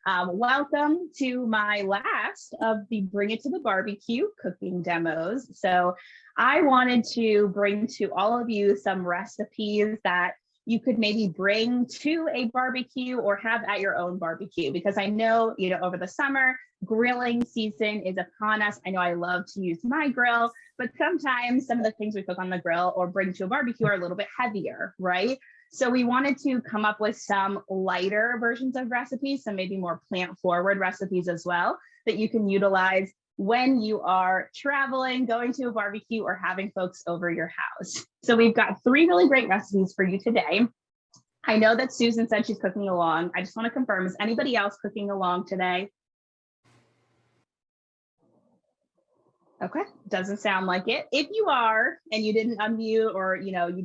Welcome to my last of the Bring It to the Barbecue cooking demos. So I wanted to bring to all of you some recipes that you could maybe bring to a barbecue or have at your own barbecue, because I know, over the summer, grilling season is upon us. I know I love to use my grill, but sometimes some of the things we cook on the grill or bring to a barbecue are a little bit heavier, right? So we wanted to come up with some lighter versions of recipes, some maybe more plant-forward recipes as well, that you can utilize when you are traveling, going to a barbecue, or having folks over your house. So we've got 3 really great recipes for you today. I know that Susan said she's cooking along. I just want to confirm, is anybody else cooking along today? Okay, doesn't sound like it. If you are and you didn't unmute, or you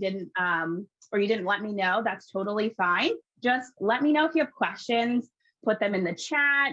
didn't let me know, that's totally fine. Just let me know if you have questions, put them in the chat,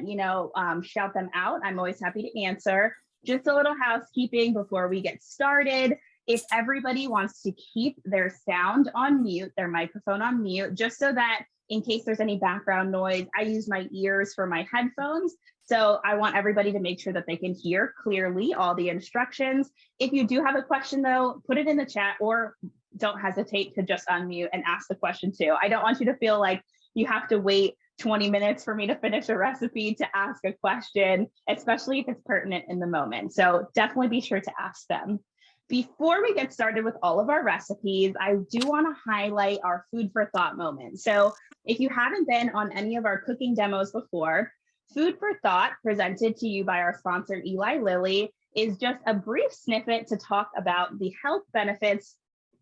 shout them out. I'm always happy to answer. Just a little housekeeping before we get started. If everybody wants to keep their sound on mute, their microphone on mute, just so that in case there's any background noise, I use my ears for my headphones. So I want everybody to make sure that they can hear clearly all the instructions. If you do have a question though, put it in the chat, or don't hesitate to just unmute and ask the question too. I don't want you to feel like you have to wait 20 minutes for me to finish a recipe to ask a question, especially if it's pertinent in the moment. So definitely be sure to ask them. Before we get started with all of our recipes, I do want to highlight our food for thought moment. So if you haven't been on any of our cooking demos before, Food for Thought, presented to you by our sponsor, Eli Lilly, is just a brief snippet to talk about the health benefits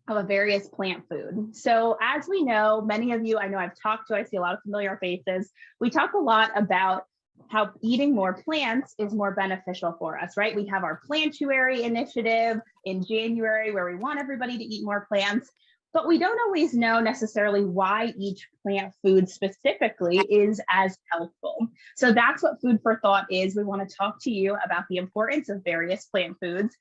of a various plant food. So as we know, many of you, I know I've talked to, I see a lot of familiar faces. We talk a lot about how eating more plants is more beneficial for us, right? We have our Plantuary initiative in January where we want everybody to eat more plants, but we don't always know necessarily why each plant food specifically is as helpful. So that's what Food for Thought is. We want to talk to you about the importance of various plant foods.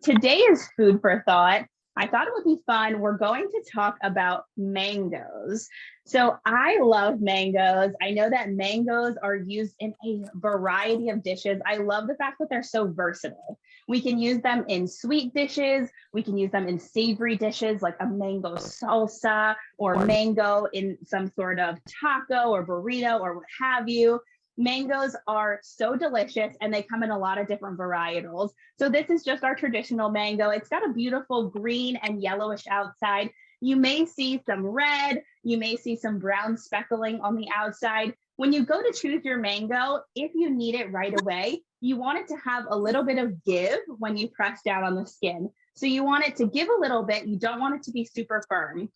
Today is Food for Thought. I thought it would be fun. We're going to talk about mangoes. So I love mangoes. I know that mangoes are used in a variety of dishes. I love the fact that they're so versatile. We can use them in sweet dishes. We can use them in savory dishes like a mango salsa, or mango in some sort of taco or burrito or what have you. Mangoes are so delicious, and they come in a lot of different varietals. So this is just our traditional mango. It's got a beautiful green and yellowish outside. You may see some red, you may see some brown speckling on the outside. When you go to choose your mango, if you need it right away, you want it to have a little bit of give when you press down on the skin. So you want it to give a little bit. You don't want it to be super firm.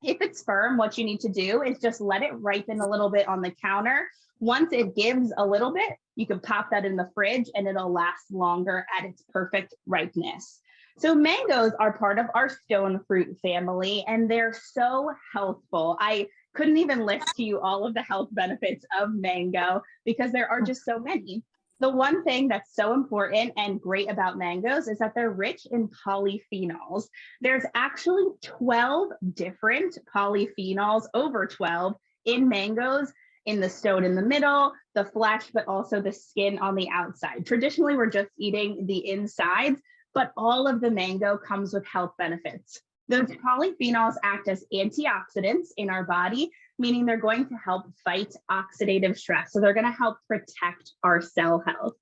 If it's firm, what you need to do is just let it ripen a little bit on the counter. Once it gives a little bit, you can pop that in the fridge and it'll last longer at its perfect ripeness. So mangoes are part of our stone fruit family, and they're so healthful. I couldn't even list to you all of the health benefits of mango because there are just so many. The one thing that's so important and great about mangoes is that they're rich in polyphenols. There's actually 12 different polyphenols, over 12, in mangoes, in the stone in the middle, the flesh, but also the skin on the outside. Traditionally, we're just eating the insides, but all of the mango comes with health benefits. Those polyphenols act as antioxidants in our body, meaning they're going to help fight oxidative stress. So they're going to help protect our cell health.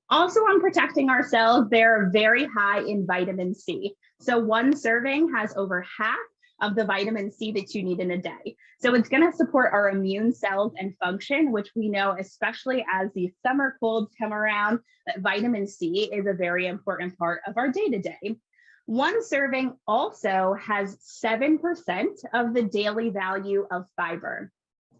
Also, on protecting our cells, they're very high in vitamin C. So one serving has over half of the vitamin C that you need in a day. So it's going to support our immune cells and function, which we know, especially as the summer colds come around, that vitamin C is a very important part of our day-to-day. One serving also has 7% of the daily value of fiber.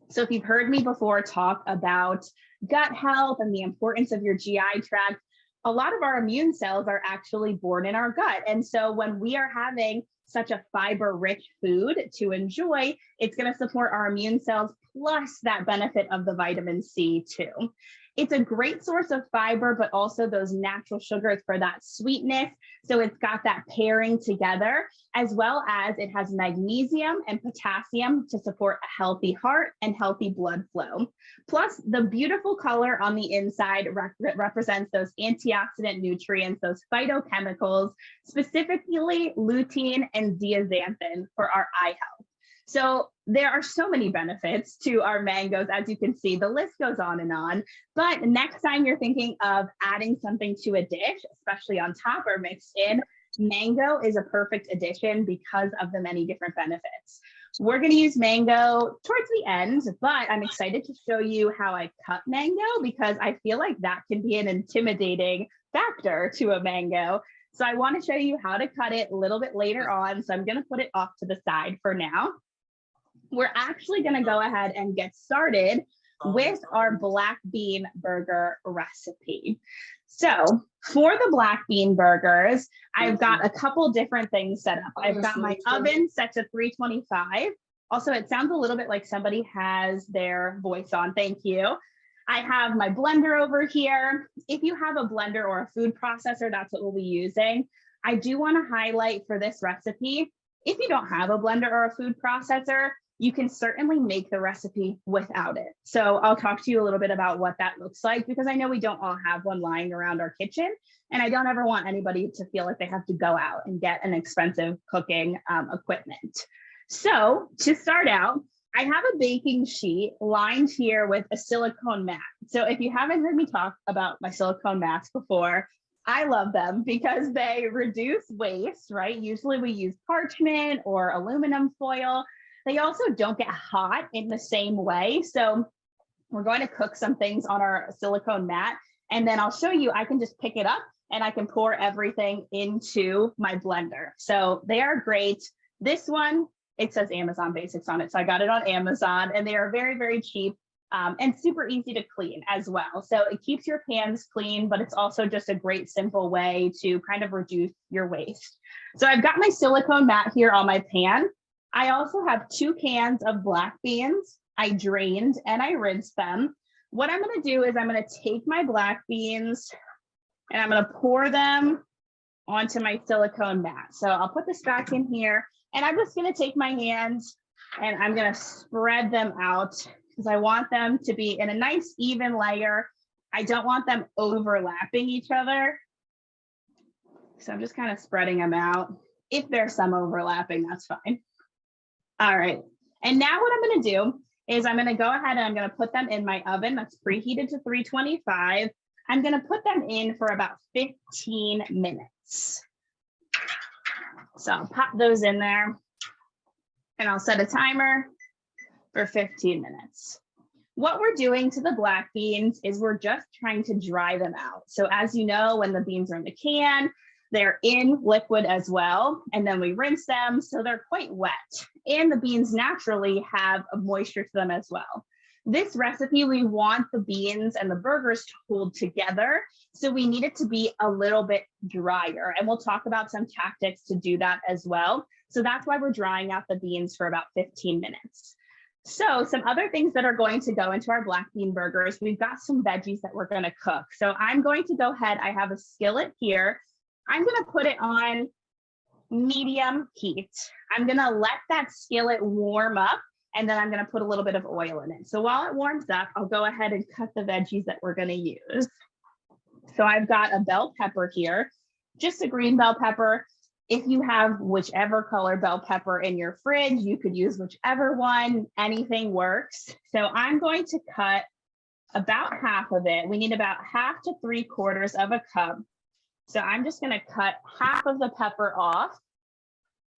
So if you've heard me before talk about gut health and the importance of your GI tract, a lot of our immune cells are actually born in our gut. And so when we are having such a fiber-rich food to enjoy, it's going to support our immune cells. plus that benefit of the vitamin C too. It's a great source of fiber, but also those natural sugars for that sweetness. So it's got that pairing together, as well as it has magnesium and potassium to support a healthy heart and healthy blood flow. Plus, the beautiful color on the inside represents those antioxidant nutrients, those phytochemicals, specifically lutein and zeaxanthin for our eye health. So there are so many benefits to our mangoes. As you can see, the list goes on and on. But next time you're thinking of adding something to a dish, especially on top or mixed in, mango is a perfect addition because of the many different benefits. We're going to use mango towards the end, but I'm excited to show you how I cut mango because I feel like that can be an intimidating factor to a mango. So I want to show you how to cut it a little bit later on. So I'm going to put it off to the side for now. We're actually going to go ahead and get started with our black bean burger recipe. So for the black bean burgers, I've got a couple different things set up. I've got my oven set to 325. Also, it sounds a little bit like somebody has their voice on. Thank you. I have my blender over here. If you have a blender or a food processor, that's what we'll be using. I do want to highlight for this recipe, if you don't have a blender or a food processor, you can certainly make the recipe without it. So I'll talk to you a little bit about what that looks like because I know we don't all have one lying around our kitchen, and I don't ever want anybody to feel like they have to go out and get an expensive cooking equipment. So to start out, I have a baking sheet lined here with a silicone mat. So if you haven't heard me talk about my silicone mats before, I love them because they reduce waste, right? Usually we use parchment or aluminum foil. They also don't get hot in the same way. So we're going to cook some things on our silicone mat, and then I'll show you, I can just pick it up and I can pour everything into my blender. So they are great. This one, it says Amazon Basics on it. So I got it on Amazon, and they are very, very cheap and super easy to clean as well. So it keeps your pans clean, but it's also just a great, simple way to kind of reduce your waste. So I've got my silicone mat here on my pan. I also have 2 cans of black beans. I drained and I rinsed them. What I'm going to do is I'm going to take my black beans and I'm going to pour them onto my silicone mat. So I'll put this back in here, and I'm just going to take my hands and I'm going to spread them out because I want them to be in a nice even layer. I don't want them overlapping each other. So I'm just kind of spreading them out. If there's some overlapping, that's fine. All right, and now what I'm going to do is I'm going to go ahead and I'm going to put them in my oven that's preheated to 325. I'm going to put them in for about 15 minutes. So I'll pop those in there and I'll set a timer for 15 minutes. What we're doing to the black beans is we're just trying to dry them out. So as you know, when the beans are in the can, they're in liquid as well, and then we rinse them, so they're quite wet. And the beans naturally have a moisture to them as well. This recipe, we want the beans and the burgers to hold together, so we need it to be a little bit drier. And we'll talk about some tactics to do that as well. So that's why we're drying out the beans for about 15 minutes. So some other things that are going to go into our black bean burgers, we've got some veggies that we're going to cook. So I'm going to go ahead, I have a skillet here. I'm going to put it on medium heat. I'm going to let that skillet warm up, and then I'm going to put a little bit of oil in it. So while it warms up, I'll go ahead and cut the veggies that we're going to use. So I've got a bell pepper here, just a green bell pepper. If you have whichever color bell pepper in your fridge, you could use whichever one, anything works. So I'm going to cut about half of it. We need about 1/2 to 3/4 of a cup. So I'm just going to cut half of the pepper off.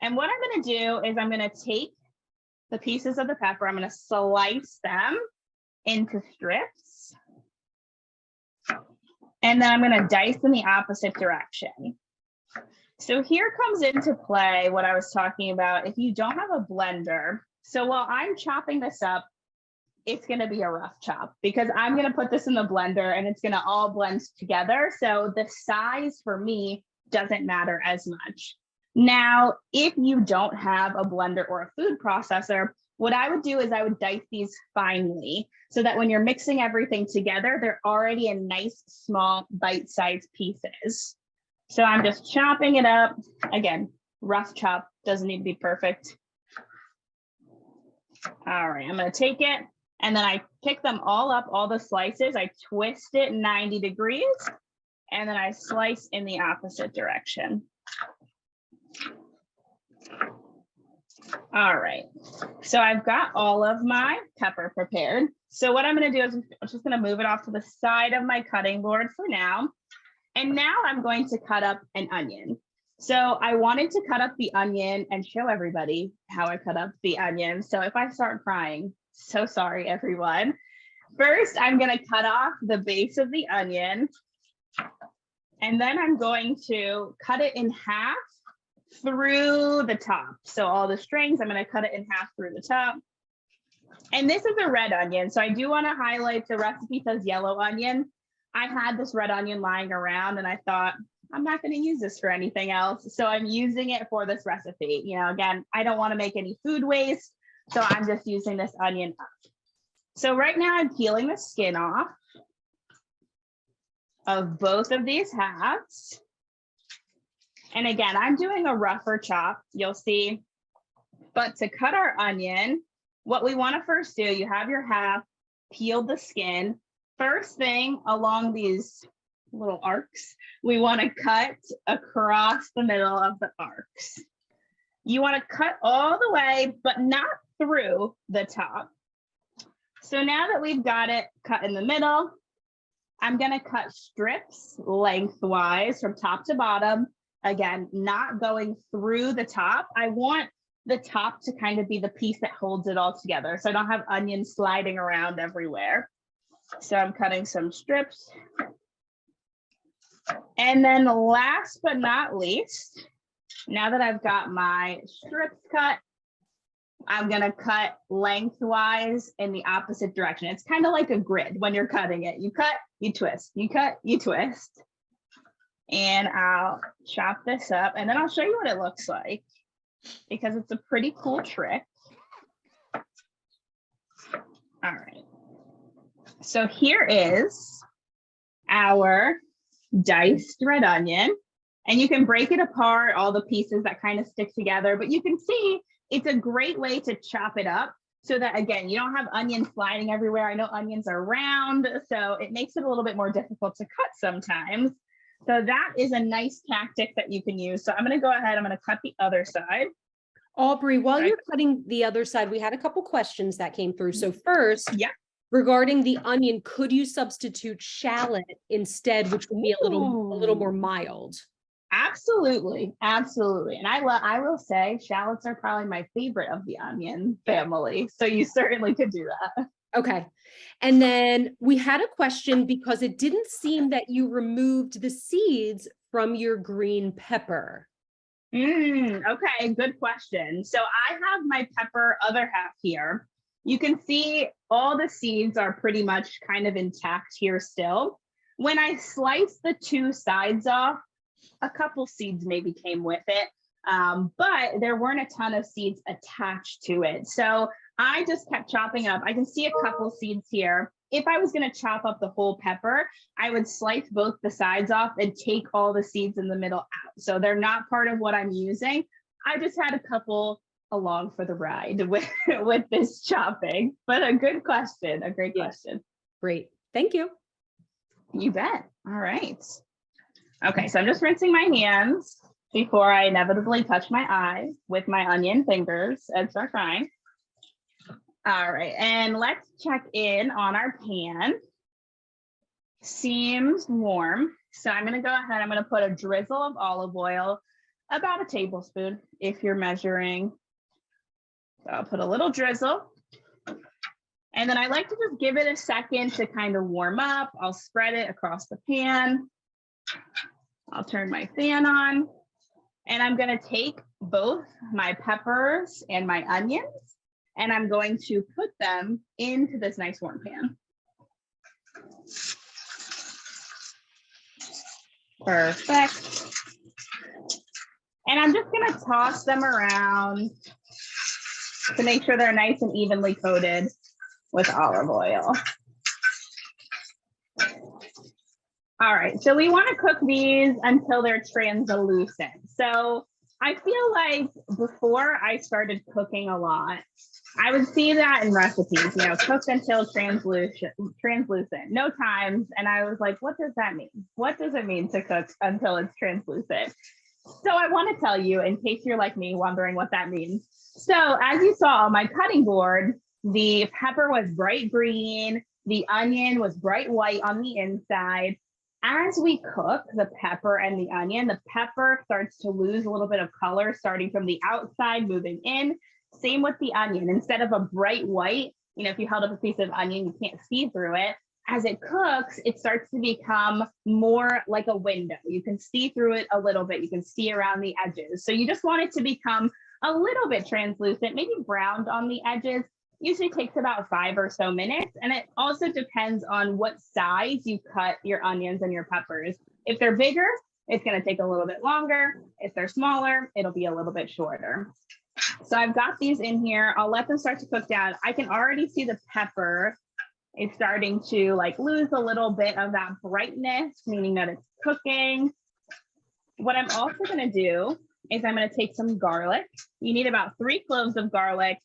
And what I'm going to do is I'm going to take the pieces of the pepper, I'm going to slice them into strips. And then I'm going to dice in the opposite direction. So here comes into play what I was talking about. If you don't have a blender, so while I'm chopping this up, it's going to be a rough chop because I'm going to put this in the blender and it's going to all blend together. So the size for me doesn't matter as much. Now, if you don't have a blender or a food processor, what I would do is I would dice these finely so that when you're mixing everything together, they're already in nice, small, bite-sized pieces. So I'm just chopping it up. Again, rough chop, doesn't need to be perfect. All right, I'm gonna take it and then I pick them all up, all the slices. I twist it 90 degrees and then I slice in the opposite direction. All right, so I've got all of my pepper prepared. So what I'm gonna do is I'm just gonna move it off to the side of my cutting board for now. And now I'm going to cut up an onion. So I wanted to cut up the onion and show everybody how I cut up the onion. So if I start crying, so sorry, everyone. First, I'm gonna cut off the base of the onion. And then I'm going to cut it in half through the top. So all the strings, I'm gonna cut it in half through the top. And this is a red onion. So I do wanna highlight the recipe says yellow onion. I had this red onion lying around and I thought, I'm not going to use this for anything else. So I'm using it for this recipe. You know, again, I don't want to make any food waste. So I'm just using this onion up. So right now I'm peeling the skin off of both of these halves. And again, I'm doing a rougher chop, you'll see. But to cut our onion, what we want to first do, you have your half, peel the skin. First thing along these little arcs, we want to cut across the middle of the arcs. You want to cut all the way, but not through the top. So now that we've got it cut in the middle, I'm going to cut strips lengthwise from top to bottom. Again, not going through the top. I want the top to kind of be the piece that holds it all together. So I don't have onions sliding around everywhere. So I'm cutting some strips. And then last but not least, now that I've got my strips cut, I'm gonna cut lengthwise in the opposite direction. It's kind of like a grid when you're cutting it. You cut, you twist, you cut, you twist. And I'll chop this up and then I'll show you what it looks like because it's a pretty cool trick. All right. So here is our diced red onion, and you can break it apart, all the pieces that kind of stick together, but you can see it's a great way to chop it up so that, again, you don't have onions sliding everywhere. I know onions are round, so it makes it a little bit more difficult to cut sometimes. So that is a nice tactic that you can use. So I'm going to go ahead, I'm going to cut the other side. Aubrey, while you're cutting the other side, we had a couple questions that came through. So first, yeah, regarding the onion, could you substitute shallot instead, which would be a little more mild? Absolutely, absolutely. And I will say shallots are probably my favorite of the onion family. So you certainly could do that. Okay. And then we had a question because it didn't seem that you removed the seeds from your green pepper. Okay, good question. So I have my pepper other half here. You can see all the seeds are pretty much kind of intact here still. When I slice the two sides off, a couple seeds maybe came with it, but there weren't a ton of seeds attached to it. So I just kept chopping up. I can see a couple seeds here. If I was going to chop up the whole pepper, I would slice both the sides off and take all the seeds in the middle out. So they're not part of what I'm using. I just had a couple along for the ride with this chopping, but a good question, a great question. Great, thank you. You bet. All right. Okay, so I'm just rinsing my hands before I inevitably touch my eye with my onion fingers and start crying. All right, and let's check in on our pan. Seems warm. So I'm gonna go ahead, I'm gonna put a drizzle of olive oil, about a tablespoon if you're measuring. So I'll put a little drizzle. And then I like to just give it a second to kind of warm up. I'll spread it across the pan. I'll turn my fan on. And I'm gonna take both my peppers and my onions, and I'm going to put them into this nice warm pan. Perfect. And I'm just gonna toss them around to make sure they're nice and evenly coated with olive oil. All right, so we want to cook these until they're translucent. So I feel like before I started cooking a lot, I would see that in recipes, you know, cooked until translucent, no times. And I was like, what does that mean? What does it mean to cook until it's translucent? So I want to tell you, in case you're like me wondering what that means. So as you saw on my cutting board, the pepper was bright green, the onion was bright white on the inside. As we cook the pepper and the onion, the pepper starts to lose a little bit of color, starting from the outside, moving in. Same with the onion. Instead of a bright white, you know, if you held up a piece of onion, you can't see through it. As it cooks, it starts to become more like a window. You can see through it a little bit. You can see around the edges. So you just want it to become a little bit translucent, maybe browned on the edges. Usually takes about 5 or so minutes. And it also depends on what size you cut your onions and your peppers. If they're bigger, it's going to take a little bit longer. If they're smaller, it'll be a little bit shorter. So I've got these in here. I'll let them start to cook down. I can already see the pepper is starting to like lose a little bit of that brightness, meaning that it's cooking. What I'm also going to do is I'm going to take some garlic. You need about 3 cloves of garlic.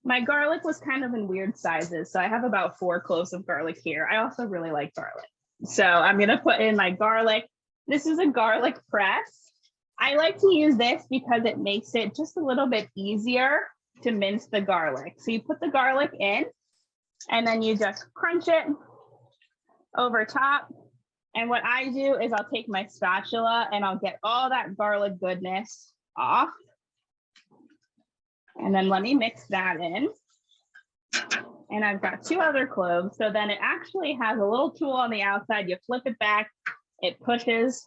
My garlic was kind of in weird sizes, so I have about 4 cloves of garlic here. I also really like garlic. So I'm going to put in my garlic. This is a garlic press. I like to use this because it makes it just a little bit easier to mince the garlic. So you put the garlic in and then you just crunch it over top. And what I do is I'll take my spatula and I'll get all that garlic goodness off. And then let me mix that in. And I've got 2 other cloves. So then it actually has a little tool on the outside. You flip it back, it pushes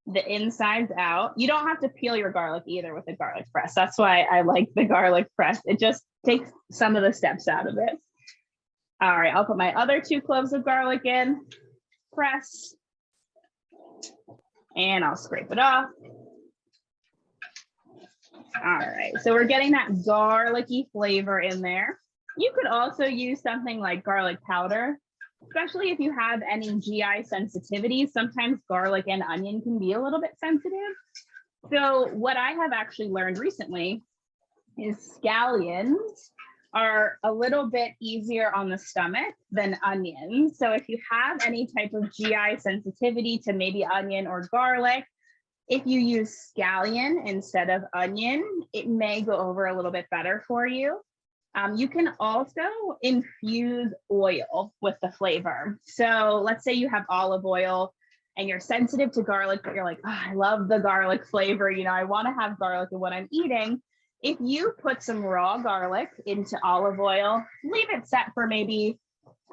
the insides out. You don't have to peel your garlic either with a garlic press. That's why I like the garlic press. It just takes some of the steps out of it. All right, I'll put my other 2 cloves of garlic in, press, and I'll scrape it off. All right, so we're getting that garlicky flavor in there. You could also use something like garlic powder, especially if you have any GI sensitivities. Sometimes garlic and onion can be a little bit sensitive. So what I have actually learned recently is scallions are a little bit easier on the stomach than onions. So if you have any type of GI sensitivity to maybe onion or garlic, if you use scallion instead of onion, it may go over a little bit better for you. You can also infuse oil with the flavor. So let's say you have olive oil and you're sensitive to garlic, but you're like, oh, I love the garlic flavor. You know, I want to have garlic in what I'm eating. If you put some raw garlic into olive oil, leave it set for maybe,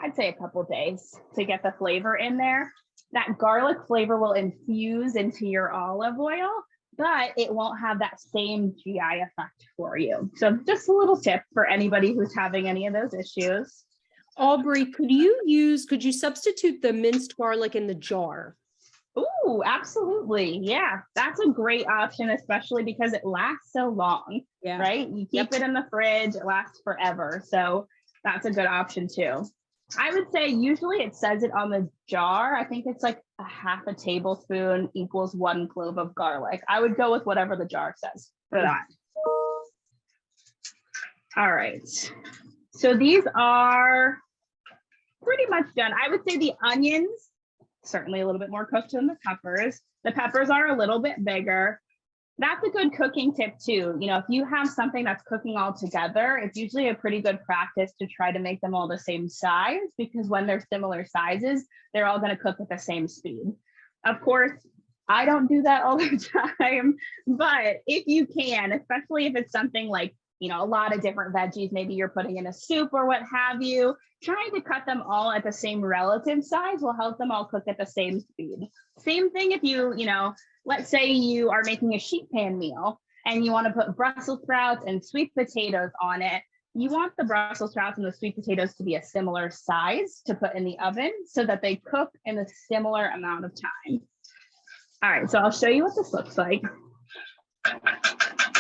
I'd say a couple days to get the flavor in there. That garlic flavor will infuse into your olive oil, but it won't have that same GI effect for you. So just a little tip for anybody who's having any of those issues. Aubrey, could you substitute the minced garlic in the jar? Ooh, absolutely. Yeah, that's a great option, especially because it lasts so long, right? You keep it in the fridge, it lasts forever. So that's a good option too. I would say usually it says it on the jar. I think it's like a half a tablespoon equals 1 clove of garlic. I would go with whatever the jar says for that. All right. So these are pretty much done. I would say the onions, certainly a little bit more cooked than the peppers. The peppers are a little bit bigger. That's a good cooking tip too. You know, if you have something that's cooking all together, it's usually a pretty good practice to try to make them all the same size, because when they're similar sizes, they're all going to cook at the same speed. Of course, I don't do that all the time, but if you can, especially if it's something like, you know, a lot of different veggies, maybe you're putting in a soup or what have you, trying to cut them all at the same relative size will help them all cook at the same speed. Same thing if you know, let's say you are making a sheet pan meal and you want to put Brussels sprouts and sweet potatoes on it. You want the Brussels sprouts and the sweet potatoes to be a similar size to put in the oven so that they cook in a similar amount of time. All right, so I'll show you what this looks like.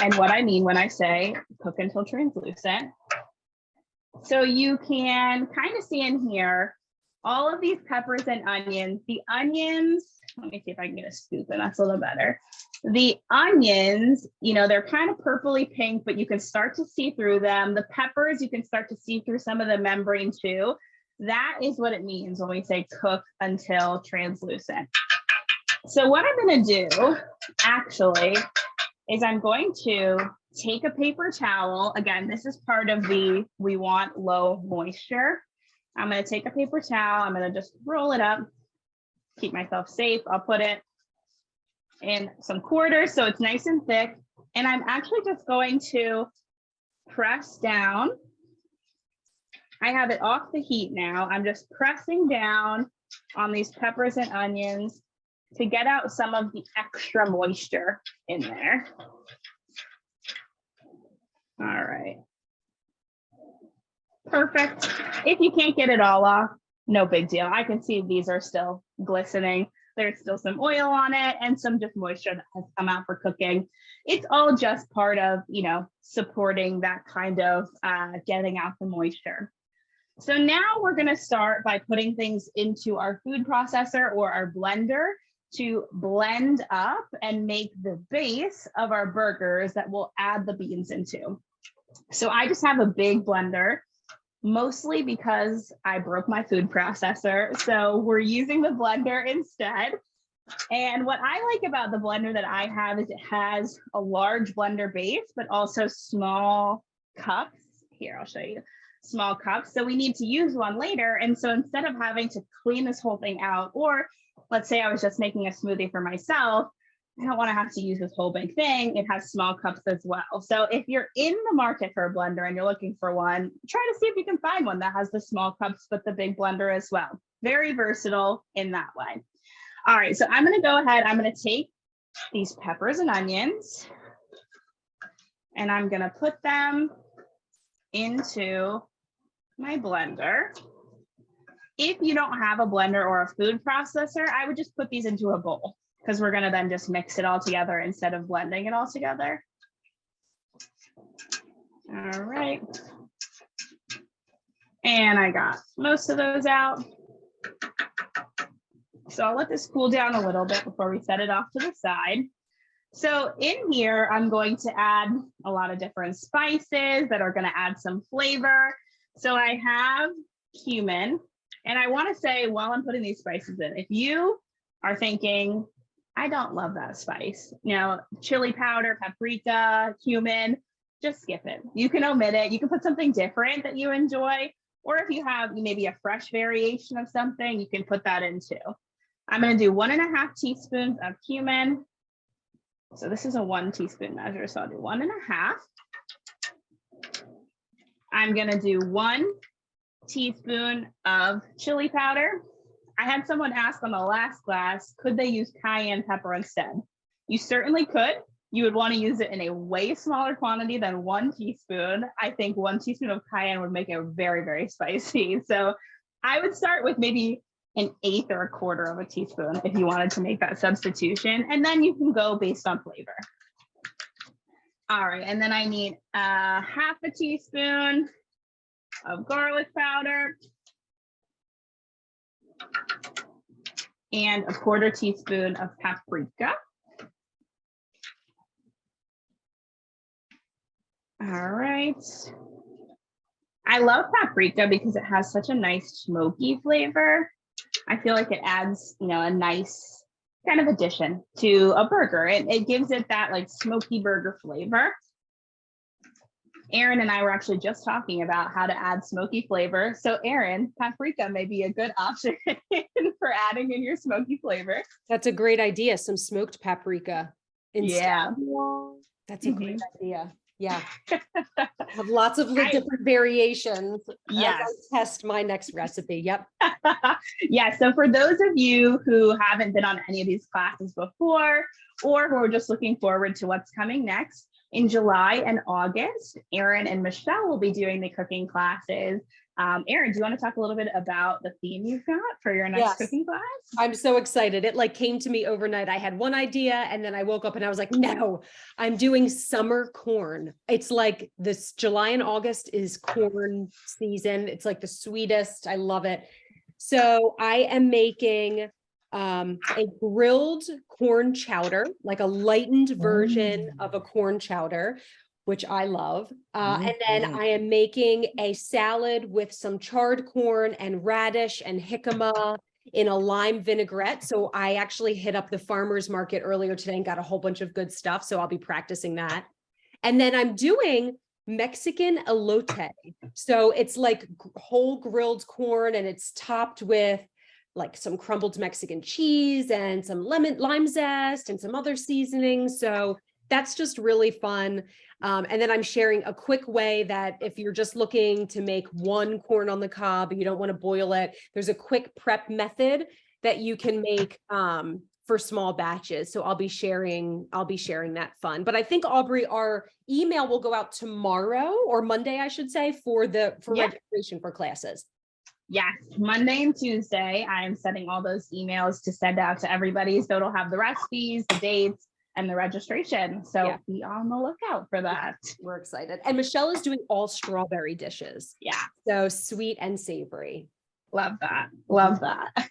And what I mean when I say cook until translucent. So you can kind of see in here, all of these peppers and onions. The onions, let me see if I can get a scoop and that's a little better. The onions, you know, they're kind of purpley pink, but you can start to see through them. The peppers, you can start to see through some of the membrane too. That is what it means when we say cook until translucent. So what I'm going to do actually is I'm going to take a paper towel. Again, this is part of the, we want low moisture. I'm going to take a paper towel. I'm going to just roll it up, keep myself safe. I'll put it in some quarters so it's nice and thick. And I'm actually just going to press down. I have it off the heat now. I'm just pressing down on these peppers and onions to get out some of the extra moisture in there. All right. Perfect. If you can't get it all off, no big deal. I can see these are still glistening. There's still some oil on it and some just moisture that has come out for cooking. It's all just part of, you know, supporting that kind of getting out the moisture. So now we're going to start by putting things into our food processor or our blender to blend up and make the base of our burgers that we'll add the beans into. So I just have a big blender, mostly because I broke my food processor. So we're using the blender instead. And what I like about the blender that I have is it has a large blender base, but also small cups. Here, I'll show you. Small cups. So we need to use one later. And so instead of having to clean this whole thing out, or let's say I was just making a smoothie for myself, I don't want to have to use this whole big thing. It has small cups as well. So if you're in the market for a blender and you're looking for one, try to see if you can find one that has the small cups, but the big blender as well. Very versatile in that way. All right, so I'm going to go ahead. I'm going to take these peppers and onions and I'm going to put them into my blender. If you don't have a blender or a food processor, I would just put these into a bowl because we're going to then just mix it all together instead of blending it all together. All right. And I got most of those out. So I'll let this cool down a little bit before we set it off to the side. So in here, I'm going to add a lot of different spices that are going to add some flavor. So I have cumin. And I want to say while I'm putting these spices in, if you are thinking, I don't love that spice, you know, chili powder, paprika, cumin, just skip it. You can omit it. You can put something different that you enjoy. Or if you have maybe a fresh variation of something, you can put that in too. I'm going to do 1.5 teaspoons of cumin. So this is a 1 teaspoon measure. So I'll do 1.5. I'm going to do 1 teaspoon of chili powder. I had someone ask on the last class, could they use cayenne pepper instead? You certainly could. You would want to use it in a way smaller quantity than 1 teaspoon. I think 1 teaspoon of cayenne would make it very, very spicy. So I would start with maybe 1/8 or 1/4 of a teaspoon if you wanted to make that substitution. And then you can go based on flavor. All right, and then I need 1/2 teaspoon of garlic powder and 1/4 teaspoon of paprika. All right. I love paprika because it has such a nice smoky flavor. I feel like it adds, you know, a nice kind of addition to a burger. It gives it that like smoky burger flavor. Erin and I were actually just talking about how to add smoky flavor. So Erin, paprika may be a good option for adding in your smoky flavor. That's a great idea. Some smoked paprika instead. Yeah. That's a great idea. Yeah. Have lots of different variations. Yes. As I test my next recipe. Yep. Yeah. So for those of you who haven't been on any of these classes before, or who are just looking forward to what's coming next, in July and August, Erin and Michelle will be doing the cooking classes. Erin, do you want to talk a little bit about the theme you've got for your next Yes. cooking class? I'm so excited. It like came to me overnight. I had one idea and then I woke up and I was like, no, I'm doing summer corn. It's like this July and August is corn season. It's like the sweetest. I love it. So I am making a grilled corn chowder, like a lightened version of a corn chowder, which I love. And then I am making a salad with some charred corn and radish and jicama in a lime vinaigrette. So I actually hit up the farmer's market earlier today and got a whole bunch of good stuff. So I'll be practicing that. And then I'm doing Mexican elote. So it's like whole grilled corn and it's topped with like some crumbled Mexican cheese and some lime zest and some other seasonings. So that's just really fun. And then I'm sharing a quick way that if you're just looking to make one corn on the cob, you don't want to boil it, there's a quick prep method that you can make for small batches. So I'll be sharing that fun. But I think, Aubrey, our email will go out tomorrow or Monday, I should say, for registration for classes. Yes, Monday and Tuesday, I'm setting all those emails to send out to everybody. So it'll have the recipes, the dates, and the registration. So be on the lookout for that. We're excited. And Michelle is doing all strawberry dishes. Yeah. So sweet and savory. Love that. Love that.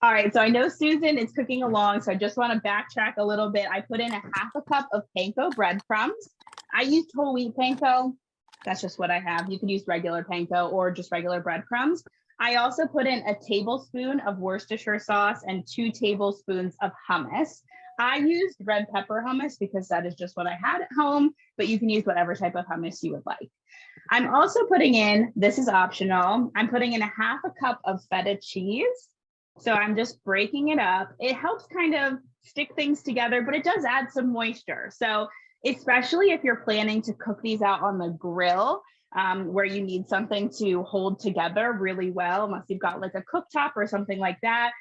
All right. So I know Susan is cooking along. So I just want to backtrack a little bit. I put in a half a cup of panko breadcrumbs. I used whole wheat panko. That's just what I have. You can use regular panko or just regular breadcrumbs. I also put in a tablespoon of Worcestershire sauce and 2 tablespoons of hummus. I used red pepper hummus because that is just what I had at home, but you can use whatever type of hummus you would like. I'm also putting in, this is optional, I'm putting in a half a cup of feta cheese. So I'm just breaking it up. It helps kind of stick things together, but it does add some moisture. So especially if you're planning to cook these out on the grill, where you need something to hold together really well, unless you've got like a cooktop or something like that,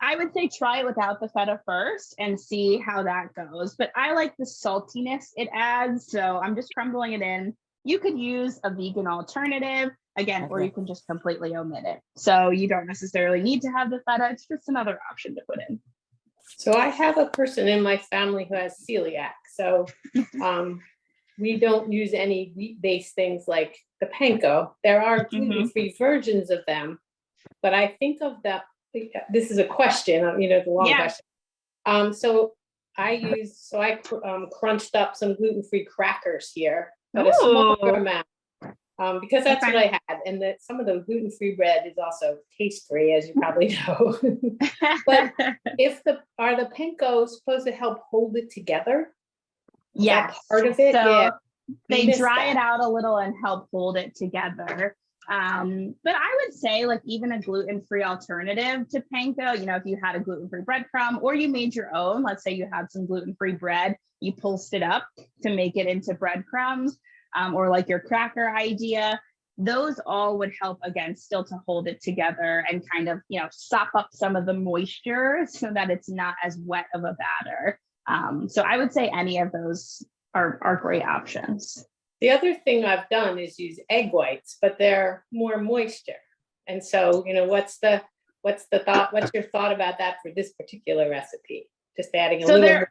I would say try it without the feta first and see how that goes. But I like the saltiness it adds, so I'm just crumbling it in. You could use a vegan alternative, again, or you can just completely omit it. So you don't necessarily need to have the feta. It's just another option to put in. So I have a person in my family who has celiac. So we don't use any wheat-based things like the panko. There are gluten-free versions of them, but I think of that. This is a question, the long question. So I crunched up some gluten-free crackers here, but a smaller amount, because that's what I had. And that some of the gluten-free bread is also taste-free, as you probably know. But are the panko supposed to help hold it together? Yes. Part of it. So they dry it out a little and help hold it together. But I would say like even a gluten-free alternative to panko, if you had a gluten-free breadcrumb or you made your own, let's say you had some gluten-free bread, you pulsed it up to make it into breadcrumbs, or like your cracker idea, those all would help again, still to hold it together and kind of, sop up some of the moisture so that it's not as wet of a batter. So I would say any of those are great options. The other thing I've done is use egg whites, but they're more moisture. And so, what's your thought about that for this particular recipe? Just adding a little.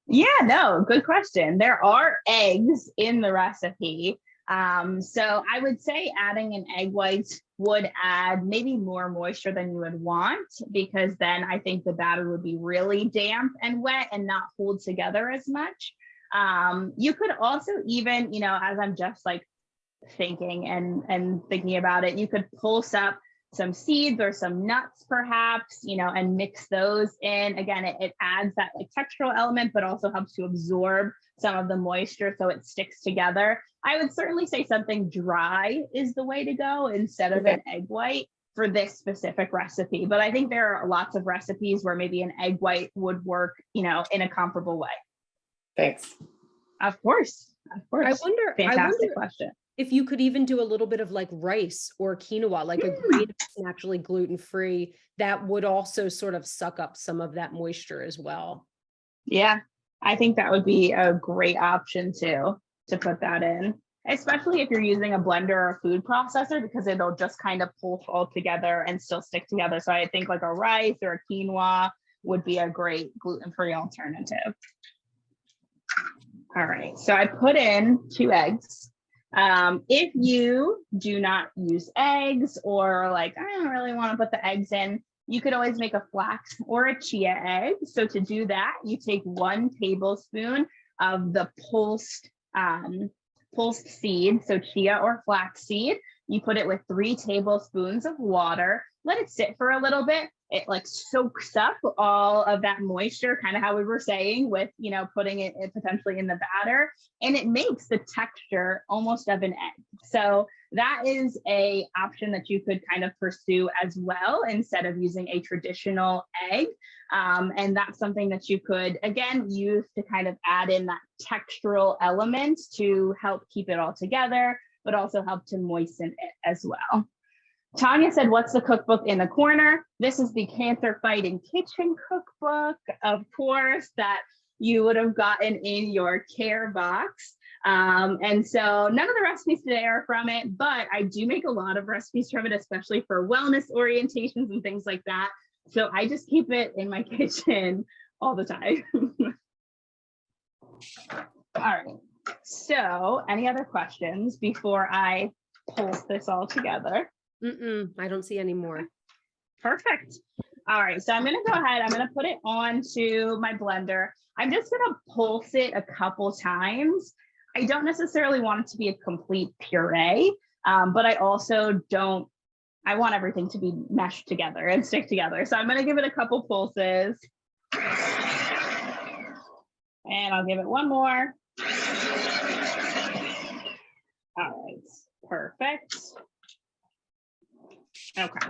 Yeah, no, good question. There are eggs in the recipe. So I would say adding an egg white would add maybe more moisture than you would want, because then I think the batter would be really damp and wet and not hold together as much. You could also even, as I'm just like thinking and thinking about it, you could pulse up some seeds or some nuts perhaps, and mix those in. Again, it adds that like textural element, but also helps to absorb some of the moisture so it sticks together. I would certainly say something dry is the way to go instead of an egg white for this specific recipe. But I think there are lots of recipes where maybe an egg white would work, in a comparable way. Thanks. Of course. I wonder Fantastic question. If you could even do a little bit of like rice or quinoa, like a grain that's naturally gluten-free, that would also sort of suck up some of that moisture as well. Yeah, I think that would be a great option too, to put that in. especially if you're using a blender or a food processor, because it'll just kind of pull all together and still stick together. So I think like a rice or a quinoa would be a great gluten-free alternative. All right, so I put in 2 eggs. If you do not use eggs, or like, I don't really want to put the eggs in, you could always make a flax or a chia egg. So to do that, you take 1 tablespoon of the pulsed seed, so chia or flax seed. You put it with 3 tablespoons of water, let it sit for a little bit. It like soaks up all of that moisture, kind of how we were saying with, you know, putting it potentially in the batter, and it makes the texture almost of an egg. So that is a option that you could kind of pursue as well, instead of using a traditional egg. And that's something that you could, again, use to kind of add in that textural element to help keep it all together, but also help to moisten it as well. Tanya said, what's the cookbook in the corner? This is the Cancer Fighting Kitchen cookbook, of course, that you would have gotten in your care box. And so none of the recipes today are from it, but I do make a lot of recipes from it, especially for wellness orientations and things like that. So I just keep it in my kitchen all the time. All right. So any other questions before I pulse this all together? I don't see any more. Perfect. All right, so I'm going to go ahead. I'm going to put it onto my blender. I'm just going to pulse it a couple times. I don't necessarily want it to be a complete puree, but I also don't, I want everything to be meshed together and stick together. So I'm going to give it a couple pulses. And I'll give it one more. All right, perfect. Okay.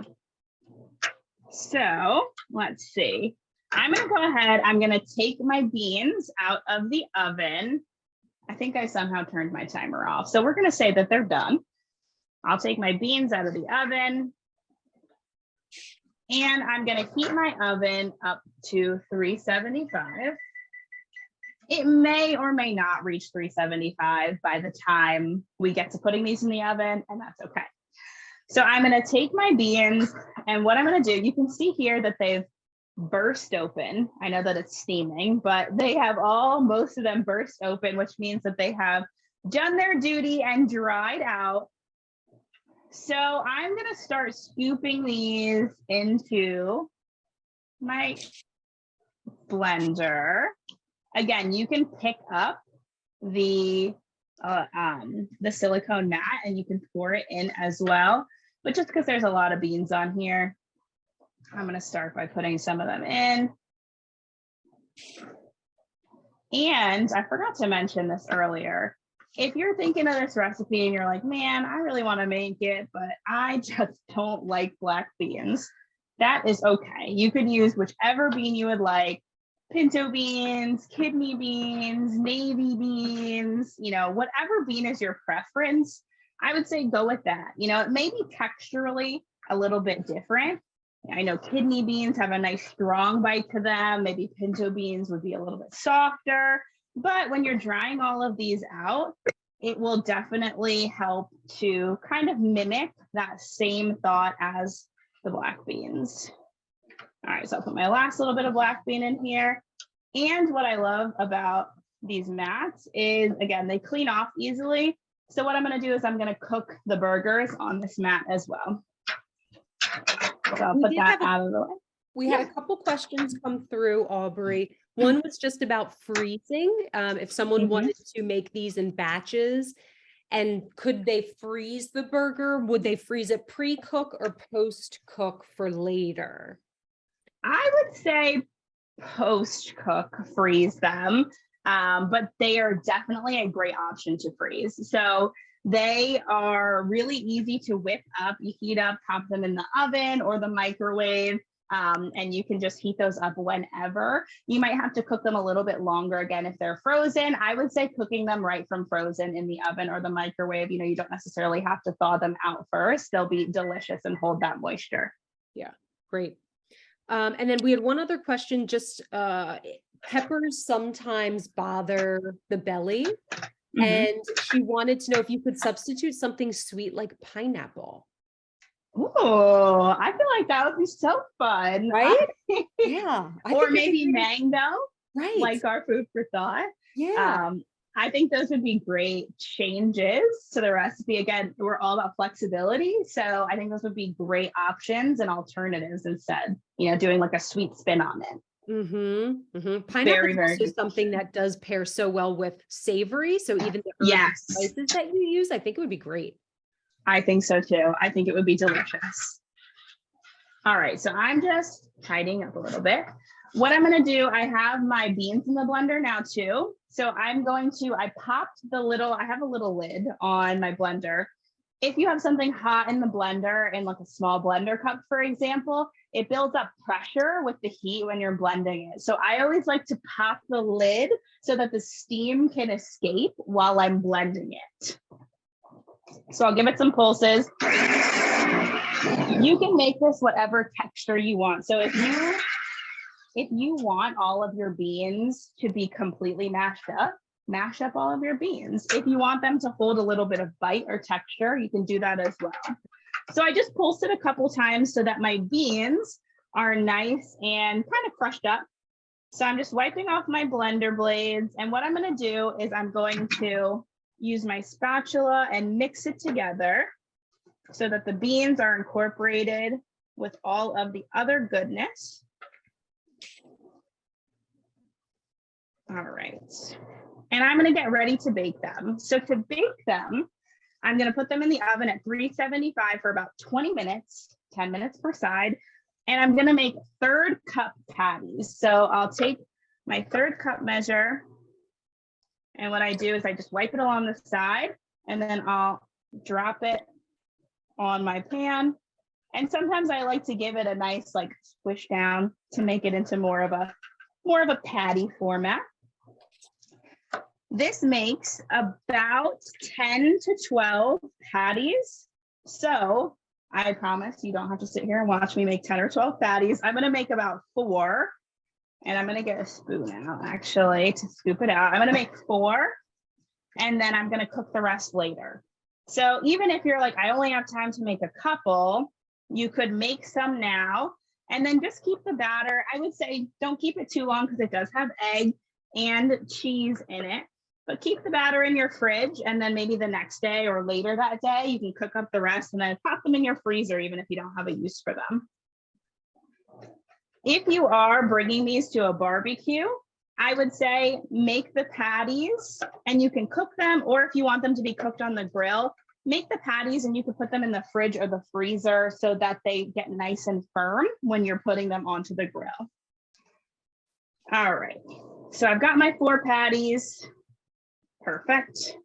So let's see. I'm going to go ahead. I'm going to take my beans out of the oven. I think I somehow turned my timer off. So we're going to say that they're done. I'll take my beans out of the oven. And I'm going to heat my oven up to 375. It may or may not reach 375 by the time we get to putting these in the oven, and that's okay. So I'm going to take my beans, and what I'm going to do, you can see here that they've burst open. I know that it's steaming, but they have most of them burst open, which means that they have done their duty and dried out. So I'm going to start scooping these into my blender. Again, you can pick up the silicone mat and you can pour it in as well. But just because there's a lot of beans on here, I'm going to start by putting some of them in. And I forgot to mention this earlier. If you're thinking of this recipe and you're like, man, I really want to make it, but I just don't like black beans, that is okay. You could use whichever bean you would like. Pinto beans, kidney beans, navy beans, you know, whatever bean is your preference, I would say go with that. You know, it may be texturally a little bit different. I know kidney beans have a nice strong bite to them. Maybe pinto beans would be a little bit softer, but when you're drying all of these out, it will definitely help to kind of mimic that same thought as the black beans. All right, so I'll put my last little bit of black bean in here. And what I love about these mats is, again, they clean off easily. So what I'm going to do is I'm going to cook the burgers on this mat as well. So I'll put that out of the way. We had a couple questions come through, Aubrey. One was just about freezing. If someone wanted to make these in batches, and could they freeze the burger? Would they freeze it pre-cook or post-cook for later? I would say post-cook, freeze them, but they are definitely a great option to freeze. So they are really easy to whip up. You heat up, pop them in the oven or the microwave, and you can just heat those up whenever. You might have to cook them a little bit longer again if they're frozen. I would say cooking them right from frozen in the oven or the microwave. You know, you don't necessarily have to thaw them out first. They'll be delicious and hold that moisture. Yeah, great. And then we had one other question, just peppers sometimes bother the belly. Mhm. And she wanted to know if you could substitute something sweet like pineapple. Oh, I feel like that would be so fun. Right? Yeah. I Or think it's a maybe great- mango, Right. like our food for thought. Yeah. I think those would be great changes to the recipe. Again, we're all about flexibility. So I think those would be great options and alternatives instead, doing like a sweet spin on it. Pineapple Very, is very also good something that does pair so well with savory. So even the herbs and Yes, spices that you use, I think it would be great. I think so too. I think it would be delicious. All right, so I'm just tidying up a little bit. What I'm going to do, I have my beans in the blender now too. So I popped I have a little lid on my blender. If you have something hot in the blender, in like a small blender cup, for example, it builds up pressure with the heat when you're blending it. So I always like to pop the lid so that the steam can escape while I'm blending it. So I'll give it some pulses. You can make this whatever texture you want. So if you want all of your beans to be completely mashed up, mash up all of your beans. If you want them to hold a little bit of bite or texture, you can do that as well. So I just pulsed it a couple times so that my beans are nice and kind of crushed up. So I'm just wiping off my blender blades. And what I'm going to do is I'm going to use my spatula and mix it together so that the beans are incorporated with all of the other goodness. All right. And I'm going to get ready to bake them. So to bake them, I'm going to put them in the oven at 375 for about 20 minutes, 10 minutes per side. And I'm going to make 1/3 cup patties. So I'll take my 1/3 cup measure. And what I do is I just wipe it along the side and then I'll drop it on my pan. And sometimes I like to give it a nice like squish down to make it into more of a patty format. This makes about 10 to 12 patties. So I promise you don't have to sit here and watch me make 10 or 12 patties. I'm going to make about 4. And I'm going to get a spoon out actually to scoop it out. I'm going to make 4 and then I'm going to cook the rest later. So even if you're like, I only have time to make a couple, you could make some now and then just keep the batter. I would say don't keep it too long because it does have egg and cheese in it, but keep the batter in your fridge. And then maybe the next day or later that day, you can cook up the rest and then pop them in your freezer, even if you don't have a use for them. If you are bringing these to a barbecue, I would say make the patties and you can cook them, or if you want them to be cooked on the grill, make the patties and you can put them in the fridge or the freezer so that they get nice and firm when you're putting them onto the grill. All right, so I've got my 4 patties. Perfect.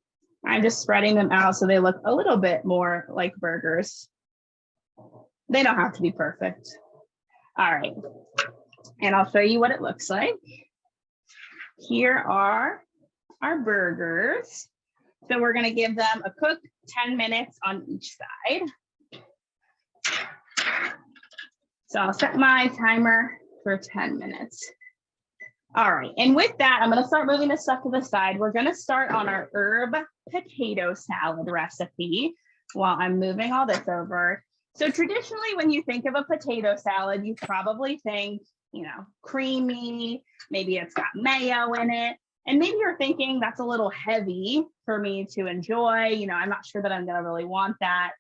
I'm just spreading them out so they look a little bit more like burgers. They don't have to be perfect. All right, and I'll show you what it looks like. Here are our burgers. So we're going to give them a cook 10 minutes on each side. So I'll set my timer for 10 minutes. All right, and with that, I'm going to start moving this stuff to the side. We're going to start on our herb potato salad recipe while I'm moving all this over. So traditionally, when you think of a potato salad, you probably think, creamy, maybe it's got mayo in it. And maybe you're thinking that's a little heavy for me to enjoy. I'm not sure that I'm going to really want that.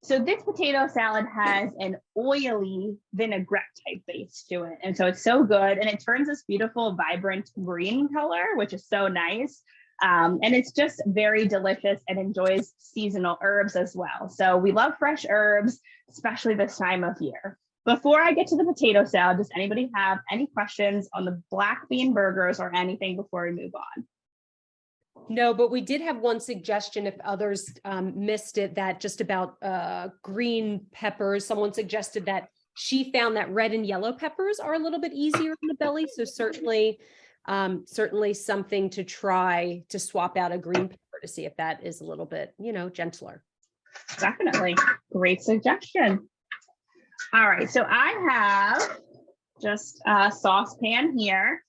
So this potato salad has an oily vinaigrette type base to it. And so it's so good. And it turns this beautiful, vibrant green color, which is so nice. And it's just very delicious and enjoys seasonal herbs as well. So we love fresh herbs, especially this time of year. Before I get to the potato salad, does anybody have any questions on the black bean burgers or anything before we move on? No, but we did have one suggestion if others missed it, that just about green peppers. Someone suggested that she found that red and yellow peppers are a little bit easier in the belly. So certainly something to try to swap out a green pepper to see if that is a little bit, gentler. Definitely. Great suggestion. All right, so I have just a saucepan here.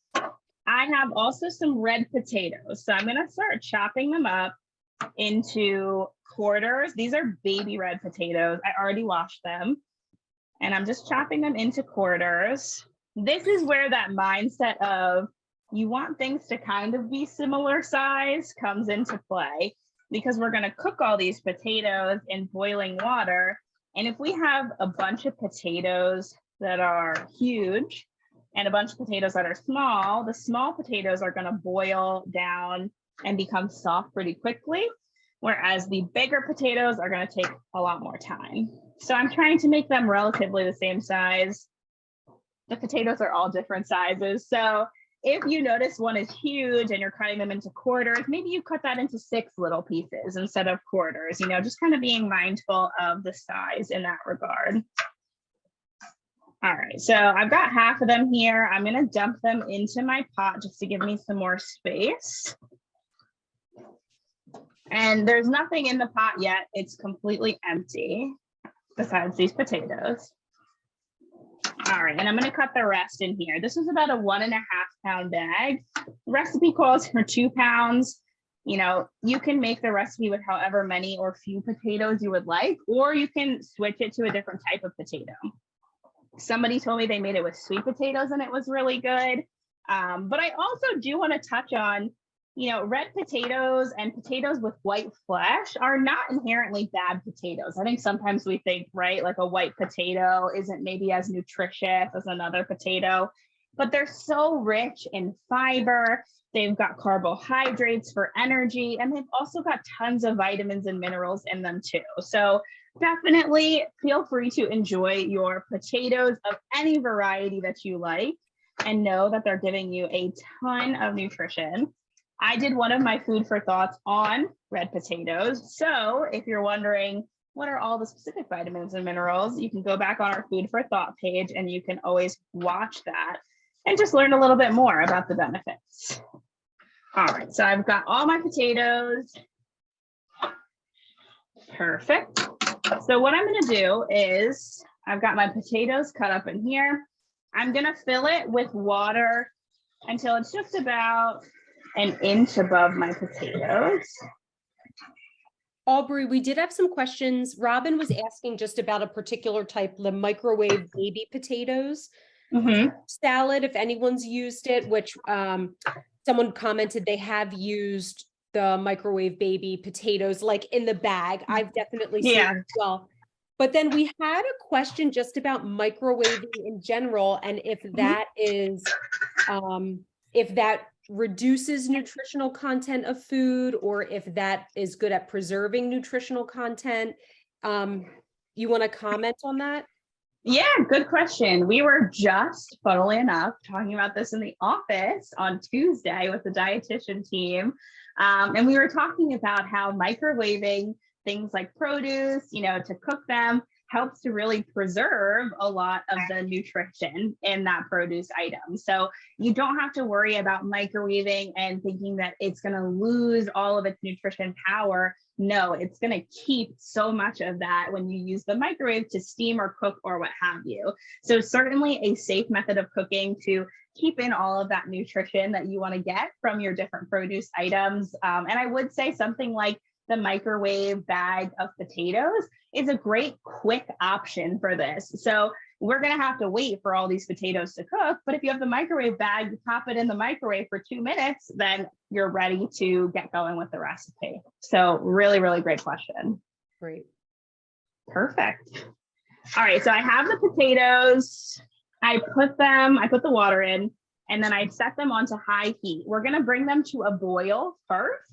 I have also some red potatoes. So I'm gonna start chopping them up into quarters. These are baby red potatoes. I already washed them. And I'm just chopping them into quarters. This is where that mindset of you want things to kind of be similar size comes into play, because we're going to cook all these potatoes in boiling water. And if we have a bunch of potatoes that are huge and a bunch of potatoes that are small, the small potatoes are going to boil down and become soft pretty quickly, whereas the bigger potatoes are going to take a lot more time. So I'm trying to make them relatively the same size. The potatoes are all different sizes. So if you notice one is huge and you're cutting them into quarters, maybe you cut that into 6 little pieces instead of quarters, you know, just kind of being mindful of the size in that regard. All right, so I've got half of them here. I'm going to dump them into my pot just to give me some more space. And there's nothing in the pot yet. It's completely empty besides these potatoes. All right, and I'm going to cut the rest in here. This is about a 1.5 pound bag. Recipe calls for 2 pounds. You know, you can make the recipe with however many or few potatoes you would like, or you can switch it to a different type of potato. Somebody told me they made it with sweet potatoes and it was really good. But I also do want to touch on, you know, red potatoes and potatoes with white flesh are not inherently bad potatoes. I think sometimes we think, right, like a white potato isn't maybe as nutritious as another potato, but they're so rich in fiber. They've got carbohydrates for energy, and they've also got tons of vitamins and minerals in them too. So definitely feel free to enjoy your potatoes of any variety that you like, and know that they're giving you a ton of nutrition. I did one of my food for thoughts on red potatoes. So if you're wondering what are all the specific vitamins and minerals, you can go back on our food for thought page and you can always watch that and just learn a little bit more about the benefits. All right, so I've got all my potatoes. Perfect. So what I'm going to do is I've got my potatoes cut up in here. I'm going to fill it with water until it's just about an inch above my potatoes. Aubrey, we did have some questions. Robin was asking just about a particular type, the microwave baby potatoes salad, if anyone's used it, which someone commented they have used the microwave baby potatoes like in the bag. I've definitely seen it as well. But then we had a question just about microwaving in general, and if that is, if that reduces nutritional content of food, or if that is good at preserving nutritional content. You want to comment on that? Yeah, good question. We were just, funnily enough, talking about this in the office on Tuesday with the dietitian team. And we were talking about how microwaving things like produce, you know, to cook them helps to really preserve a lot of the nutrition in that produce item. So you don't have to worry about microwaving and thinking that it's going to lose all of its nutrition power. No, it's going to keep so much of that when you use the microwave to steam or cook or what have you. So certainly a safe method of cooking to keep in all of that nutrition that you want to get from your different produce items. And I would say something like the microwave bag of potatoes is a great quick option for this. So we're going to have to wait for all these potatoes to cook, but if you have the microwave bag, you pop it in the microwave for 2 minutes, then you're ready to get going with the recipe. So really, really great question. Great. Perfect. All right, so I have the potatoes. I put the water in, and then I set them onto high heat. We're going to bring them to a boil first.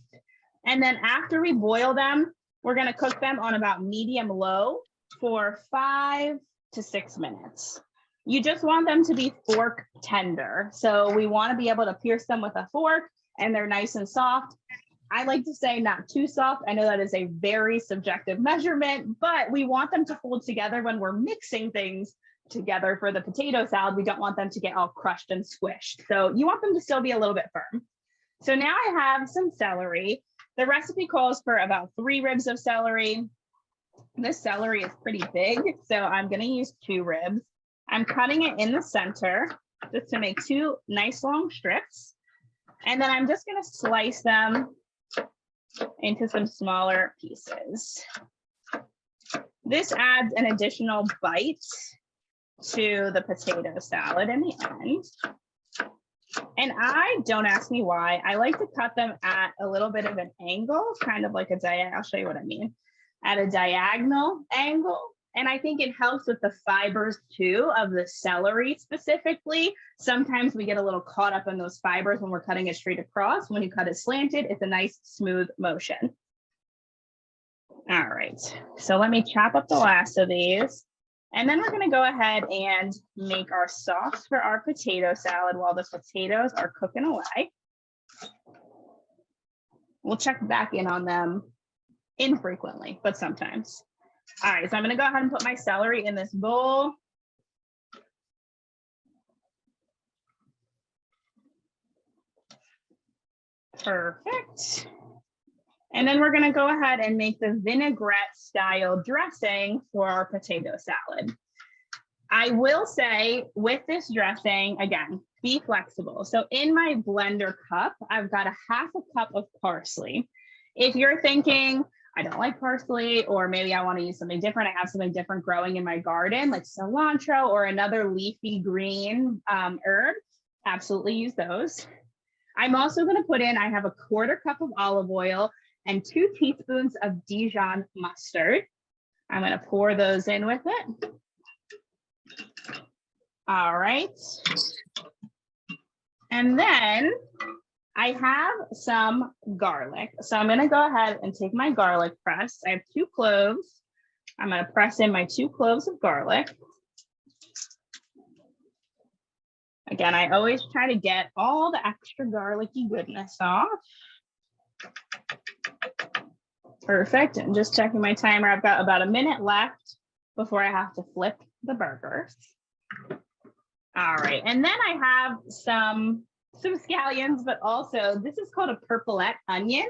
And then after we boil them, we're going to cook them on about medium low for 5 to 6 minutes. You just want them to be fork tender. So we want to be able to pierce them with a fork and they're nice and soft. I like to say not too soft. I know that is a very subjective measurement, but we want them to hold together when we're mixing things together for the potato salad. We don't want them to get all crushed and squished. So you want them to still be a little bit firm. So now I have some celery. The recipe calls for about 3 ribs of celery. This celery is pretty big, so I'm going to use 2 ribs. I'm cutting it in the center just to make 2 nice long strips. And then I'm just gonna slice them into some smaller pieces. This adds an additional bite to the potato salad in the end. And don't ask me why, I like to cut them at a little bit of an angle, kind of like I'll show you what I mean, at a diagonal angle. And I think it helps with the fibers too of the celery specifically. Sometimes we get a little caught up in those fibers when we're cutting it straight across. When you cut it slanted, it's a nice smooth motion. All right, so let me chop up the last of these. And then we're gonna go ahead and make our sauce for our potato salad while the potatoes are cooking away. We'll check back in on them infrequently, but sometimes. All right, so I'm gonna go ahead and put my celery in this bowl. Perfect. And then we're gonna go ahead and make the vinaigrette style dressing for our potato salad. I will say with this dressing, again, be flexible. So in my blender cup, I've got a half a cup of parsley. If you're thinking, I don't like parsley, or maybe I want to use something different, I have something different growing in my garden, like cilantro or another leafy green herb, absolutely use those. I'm also going to put in, I have a 1/4 cup of olive oil and 2 teaspoons of Dijon mustard. I'm going to pour those in with it. All right. And then I have some garlic. So I'm going to go ahead and take my garlic press. I have 2 cloves. I'm going to press in my 2 cloves of garlic. Again, I always try to get all the extra garlicky goodness off. Perfect. And just checking my timer, I've got about a minute left before I have to flip the burgers. All right, and then I have some scallions, but also this is called a purpleette onion.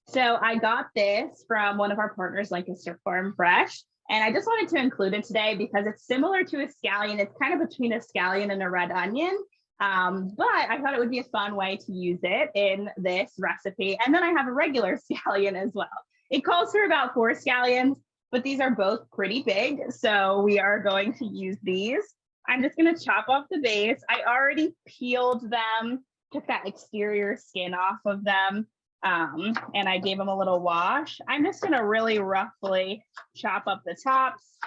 So I got this from one of our partners, Lancaster Farm Fresh, and I just wanted to include it today because it's similar to a scallion. It's kind of between a scallion and a red onion, but I thought it would be a fun way to use it in this recipe. And then I have a regular scallion as well. It calls for about 4 scallions, but these are both pretty big, so we are going to use these. I'm just going to chop off the base. I already peeled them, took that exterior skin off of them, and I gave them a little wash. I'm just going to really roughly chop up the tops.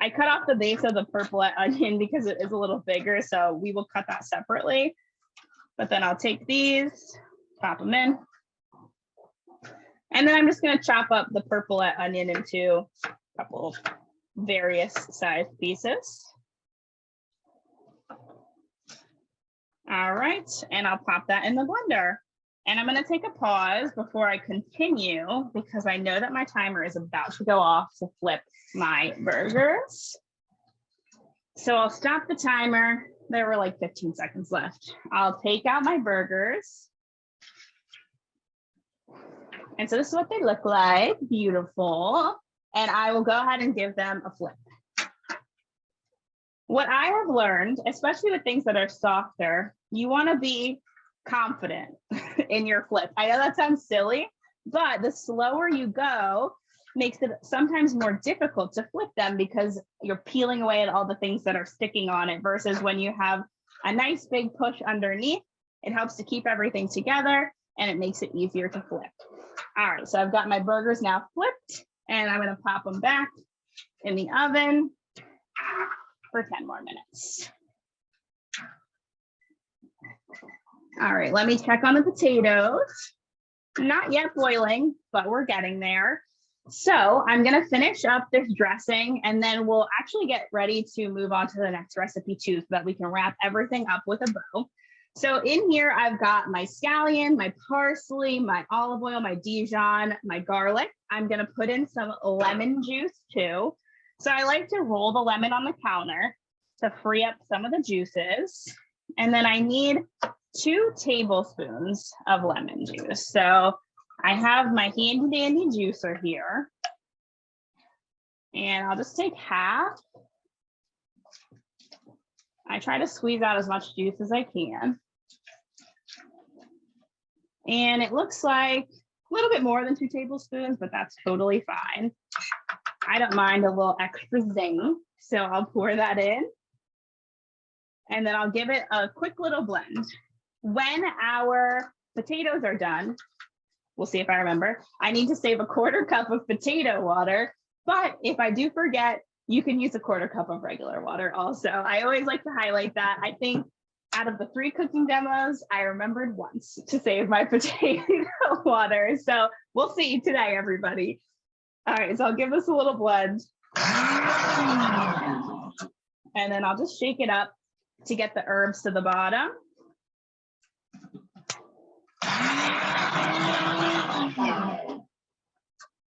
I cut off the base of the purpleette onion because it is a little bigger, so we will cut that separately. But then I'll take these, chop them in. And then I'm just going to chop up the purpleette onion into a couple of various sized pieces. All right, and I'll pop that in the blender. And I'm going to take a pause before I continue because I know that my timer is about to go off to flip my burgers. So I'll stop the timer. There were like 15 seconds left. I'll take out my burgers. And so this is what they look like. Beautiful. And I will go ahead and give them a flip. What I have learned, especially with things that are softer, you want to be confident in your flip. I know that sounds silly, but the slower you go makes it sometimes more difficult to flip them because you're peeling away at all the things that are sticking on it versus when you have a nice big push underneath, it helps to keep everything together and it makes it easier to flip. All right, so I've got my burgers now flipped and I'm going to pop them back in the oven for 10 more minutes. All right, let me check on the potatoes. Not yet boiling, but we're getting there. So I'm gonna finish up this dressing and then we'll actually get ready to move on to the next recipe too so that we can wrap everything up with a bow. So in here, I've got my scallion, my parsley, my olive oil, my Dijon, my garlic. I'm gonna put in some lemon juice too. So I like to roll the lemon on the counter to free up some of the juices. And then I need 2 tablespoons of lemon juice. So I have my handy dandy juicer here. And I'll just take half. I try to squeeze out as much juice as I can. And it looks like a little bit more than 2 tablespoons, but that's totally fine. I don't mind a little extra zing, so I'll pour that in. And then I'll give it a quick little blend. When our potatoes are done, we'll see if I remember, I need to save a 1/4 cup of potato water, but if I do forget, you can use a 1/4 cup of regular water also. I always like to highlight that. I think out of the 3 cooking demos, I remembered once to save my potato water. So we'll see today, everybody. All right, so I'll give this a little blend. And then I'll just shake it up to get the herbs to the bottom.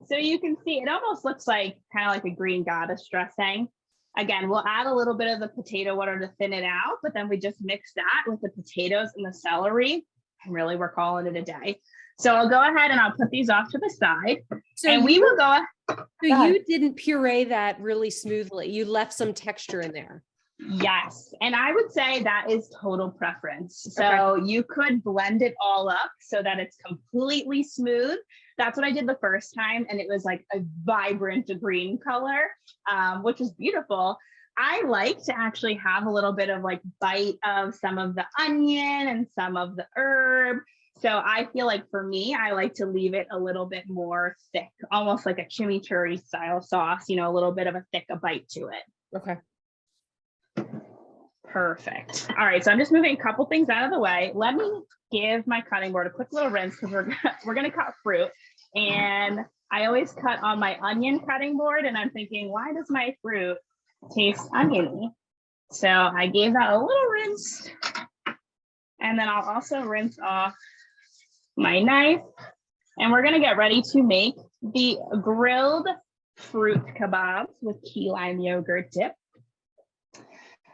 So you can see it almost looks like kind of like a green goddess dressing. Again, we'll add a little bit of the potato water to thin it out, but then we just mix that with the potatoes and the celery. And really, we're calling it a day. So I'll go ahead and I'll put these off to the side. So and we will go. So you didn't puree that really smoothly. You left some texture in there. Yes. And I would say that is total preference. So Okay. you could blend it all up so that it's completely smooth. That's what I did the first time. And it was like a vibrant green color, which is beautiful. I like to actually have a little bit of like bite of some of the onion and some of the herb. So I feel like for me, I like to leave it a little bit more thick, almost like a chimichurri style sauce, you know, a little bit of a thicker bite to it. Okay. Perfect. All right, so I'm just moving a couple things out of the way. Let me give my cutting board a quick little rinse because we're gonna cut fruit. And I always cut on my onion cutting board, and I'm thinking, why does my fruit taste oniony? So I gave that a little rinse, and then I'll also rinse off my knife. And we're gonna get ready to make the grilled fruit kebabs with key lime yogurt dip.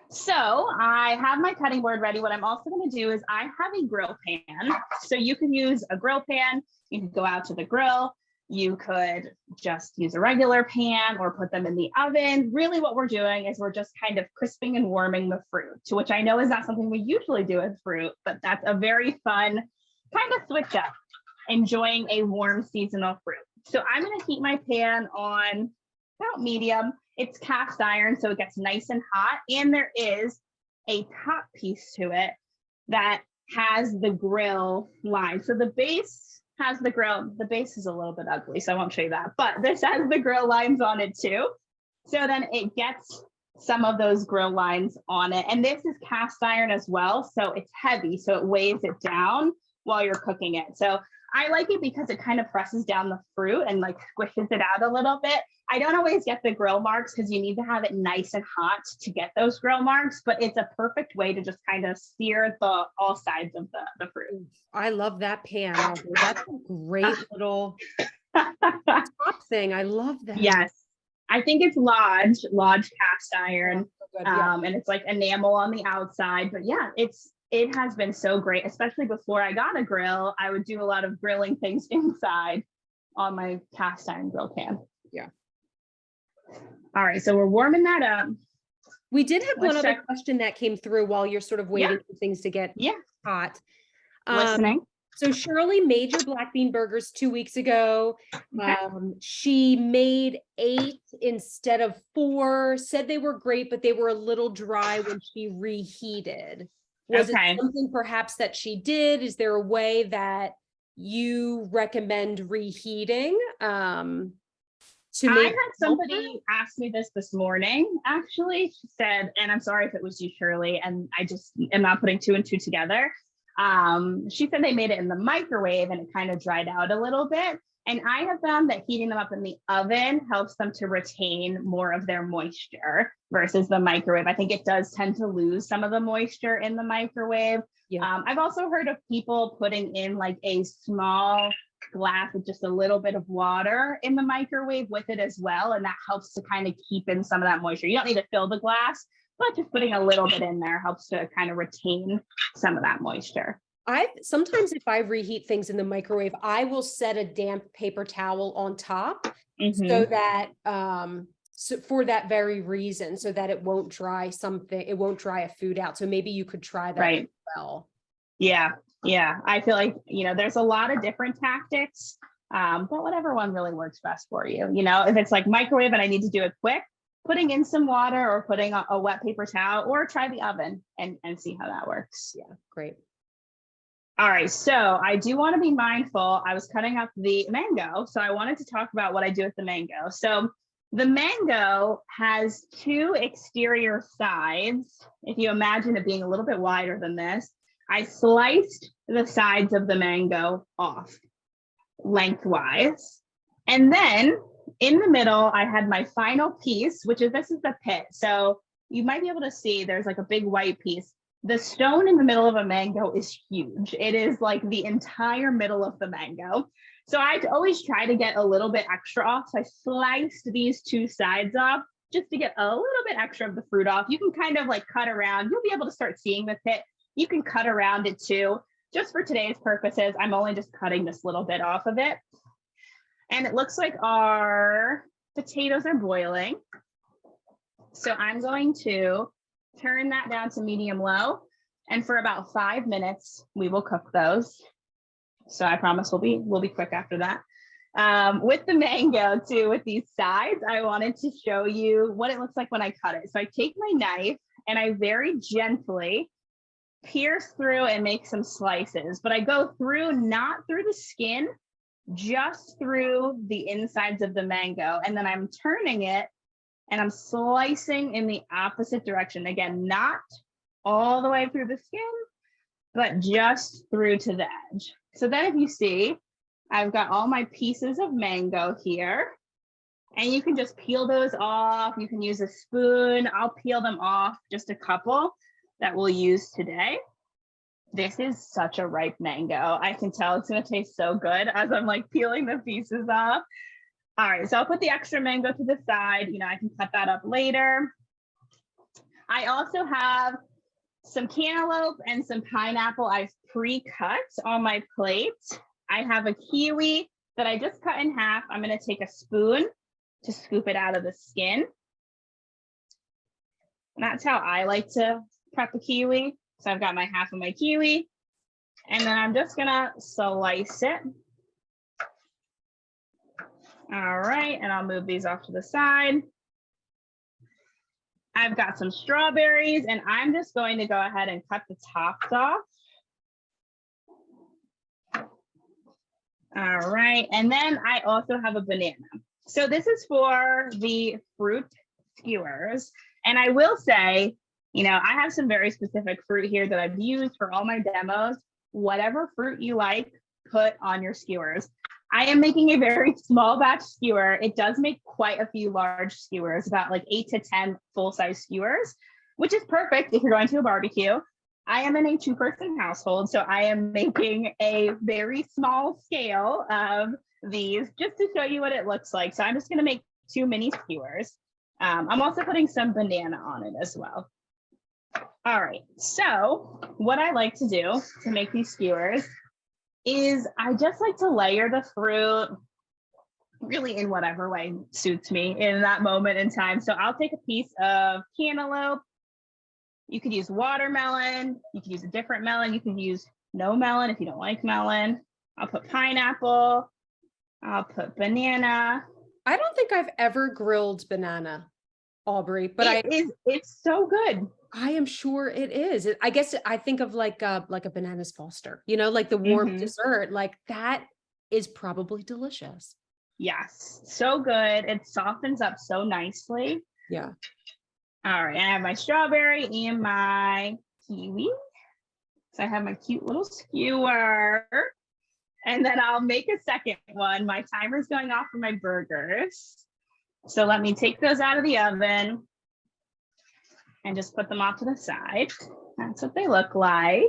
So I have my cutting board ready. What I'm also going to do is I have a grill pan. So you can use a grill pan. You can go out to the grill. You could just use a regular pan or put them in the oven. Really what we're doing is we're just kind of crisping and warming the fruit, to which I know is not something we usually do with fruit, but that's a very fun kind of switch up, enjoying a warm seasonal fruit. So I'm going to heat my pan on about medium. It's cast iron, so it gets nice and hot. And there is a top piece to it that has the grill line. So the base has the grill. The base is a little bit ugly, so I won't show you that. But this has the grill lines on it too. So then it gets some of those grill lines on it. And this is cast iron as well. So it's heavy, so it weighs it down while you're cooking it. So I like it because it kind of presses down the fruit and like squishes it out a little bit. I don't always get the grill marks because you need to have it nice and hot to get those grill marks, but it's a perfect way to just kind of sear all sides of the fruit. I love that pan. That's a great little top thing. I love that. Yes. I think it's Lodge cast iron. So good, yeah. And it's like enamel on the outside, but yeah, it has been so great, especially before I got a grill. I would do a lot of grilling things inside on my cast iron grill pan. Yeah. All right, so we're warming that up. We did have one Let's other check. question that came through while you're sort of waiting Yeah. for things to get Yeah, hot. listening. So Shirley made your black bean burgers 2 weeks ago. Okay. She made 8 instead of 4, said they were great, but they were a little dry when she reheated. Was Okay. it something perhaps that she did? Is there a way that you recommend reheating? To I make had somebody ask me this morning, actually. She said, and I'm sorry if it was you, Shirley, and I just am not putting 2 and 2 together. She said they made it in the microwave and it kind of dried out a little bit. And I have found that heating them up in the oven helps them to retain more of their moisture versus the microwave. I think it does tend to lose some of the moisture in the microwave. Yeah. I've also heard of people putting in like a small glass with just a little bit of water in the microwave with it as well. And that helps to kind of keep in some of that moisture. You don't need to fill the glass, but just putting a little bit in there helps to kind of retain some of that moisture. Sometimes if I reheat things in the microwave, I will set a damp paper towel on top so that so for that very reason, so that it won't dry a food out. So maybe you could try that as well. Yeah. Yeah, I feel like, there's a lot of different tactics, but whatever one really works best for you. If it's like microwave and I need to do it quick, putting in some water or putting a wet paper towel, or try the oven and see how that works. Yeah, great. All right, so I do want to be mindful. I was cutting up the mango, so I wanted to talk about what I do with the mango. So the mango has two exterior sides. If you imagine it being a little bit wider than this, I sliced the sides of the mango off lengthwise. And then in the middle, I had my final piece, this is the pit. So you might be able to see there's like a big white piece. The stone in the middle of a mango is huge. It is like the entire middle of the mango. So I always try to get a little bit extra off. So I sliced these two sides off just to get a little bit extra of the fruit off. You can kind of like cut around. You'll be able to start seeing the pit. You can cut around it too. Just for today's purposes, I'm only just cutting this little bit off of it. And it looks like our potatoes are boiling. So I'm going to turn that down to medium low. And for about 5 minutes, we will cook those. So I promise we'll be quick after that. With the mango too, with these sides, I wanted to show you what it looks like when I cut it. So I take my knife and I very gently pierce through and make some slices, but I go through, not through the skin, just through the insides of the mango. And then I'm turning it and I'm slicing in the opposite direction. Again, not all the way through the skin, but just through to the edge. So then if you see, I've got all my pieces of mango here, and you can just peel those off. You can use a spoon. I'll peel them off, just a couple that we'll use today. This is such a ripe mango. I can tell it's gonna taste so good as I'm like peeling the pieces off. All right, so I'll put the extra mango to the side. I can cut that up later. I also have some cantaloupe and some pineapple I've pre-cut on my plate. I have a kiwi that I just cut in half. I'm gonna take a spoon to scoop it out of the skin. And that's how I like to prep a kiwi. So I've got my half of my kiwi, and then I'm just gonna slice it. All right, and I'll move these off to the side. I've got some strawberries, and I'm just going to go ahead and cut the tops off. All right, and then I also have a banana. So this is for the fruit skewers. And I will say, I have some very specific fruit here that I've used for all my demos. Whatever fruit you like, put on your skewers. I am making a very small batch skewer. It does make quite a few large skewers, about like 8 to 10 full-size skewers, which is perfect if you're going to a barbecue. I am in a 2-person household, so I am making a very small scale of these just to show you what it looks like. So I'm just going to make 2 mini skewers. I'm also putting some banana on it as well. All right, so what I like to do to make these skewers is I just like to layer the fruit really in whatever way suits me in that moment in time. So I'll take a piece of cantaloupe. You could use watermelon. You could use a different melon. You could use no melon if you don't like melon. I'll put pineapple. I'll put banana. I don't think I've ever grilled banana, Aubrey, but it's so good. I am sure it is. I guess I think of like a bananas Foster, like the warm dessert, like that is probably delicious. Yes, so good. It softens up so nicely. Yeah. All right, I have my strawberry and my kiwi. So I have my cute little skewer. And then I'll make a second one. My timer's going off for my burgers. So let me take those out of the oven and just put them off to the side. That's what they look like.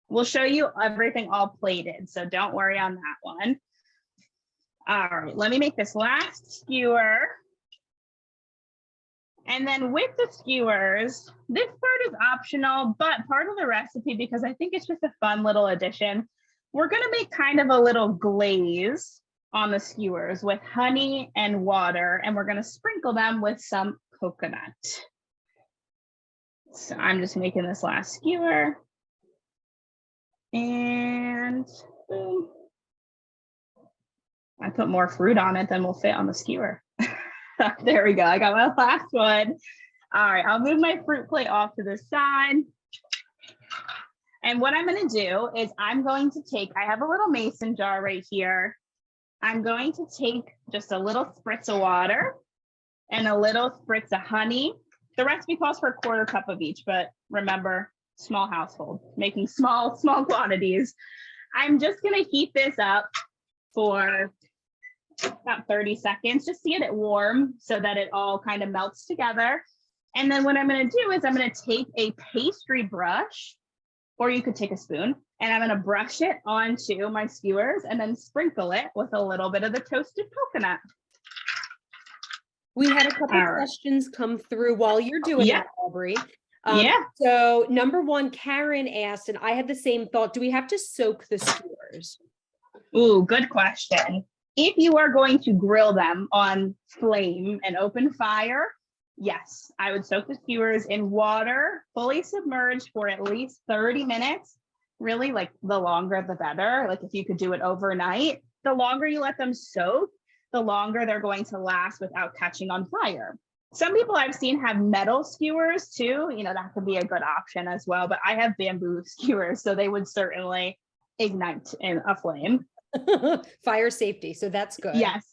We'll show you everything all plated, so don't worry on that one. All right, let me make this last skewer. And then with the skewers, this part is optional, but part of the recipe, because I think it's just a fun little addition. We're gonna make kind of a little glaze on the skewers with honey and water, and we're gonna sprinkle them with some coconut. So I'm just making this last skewer. And boom. I put more fruit on it than will fit on the skewer. There we go. I got my last one. All right, I'll move my fruit plate off to the side. And what I'm going to do is I'm going to take, I have a little mason jar right here. I'm going to take just a little spritz of water and a little spritz of honey. The recipe calls for a quarter cup of each, but remember, small household, making small quantities. I'm just going to heat this up for about 30 seconds, just to get it warm so that it all kind of melts together. And then what I'm going to do is I'm going to take a pastry brush, or you could take a spoon, and I'm going to brush it onto my skewers and then sprinkle it with a little bit of the toasted coconut. We had a couple All right. questions come through while you're doing Yeah. that, Aubrey. Yeah. So number one, Karen asked, and I had the same thought, do we have to soak the skewers? Ooh, good question. If you are going to grill them on flame and open fire, yes, I would soak the skewers in water, fully submerged for at least 30 minutes. Really, like the longer the better. Like if you could do it overnight, the longer you let them soak, the longer they're going to last without catching on fire. Some people I've seen have metal skewers too. You know, that could be a good option as well, but I have bamboo skewers, so they would certainly ignite in a flame. Fire safety, so that's good. Yes.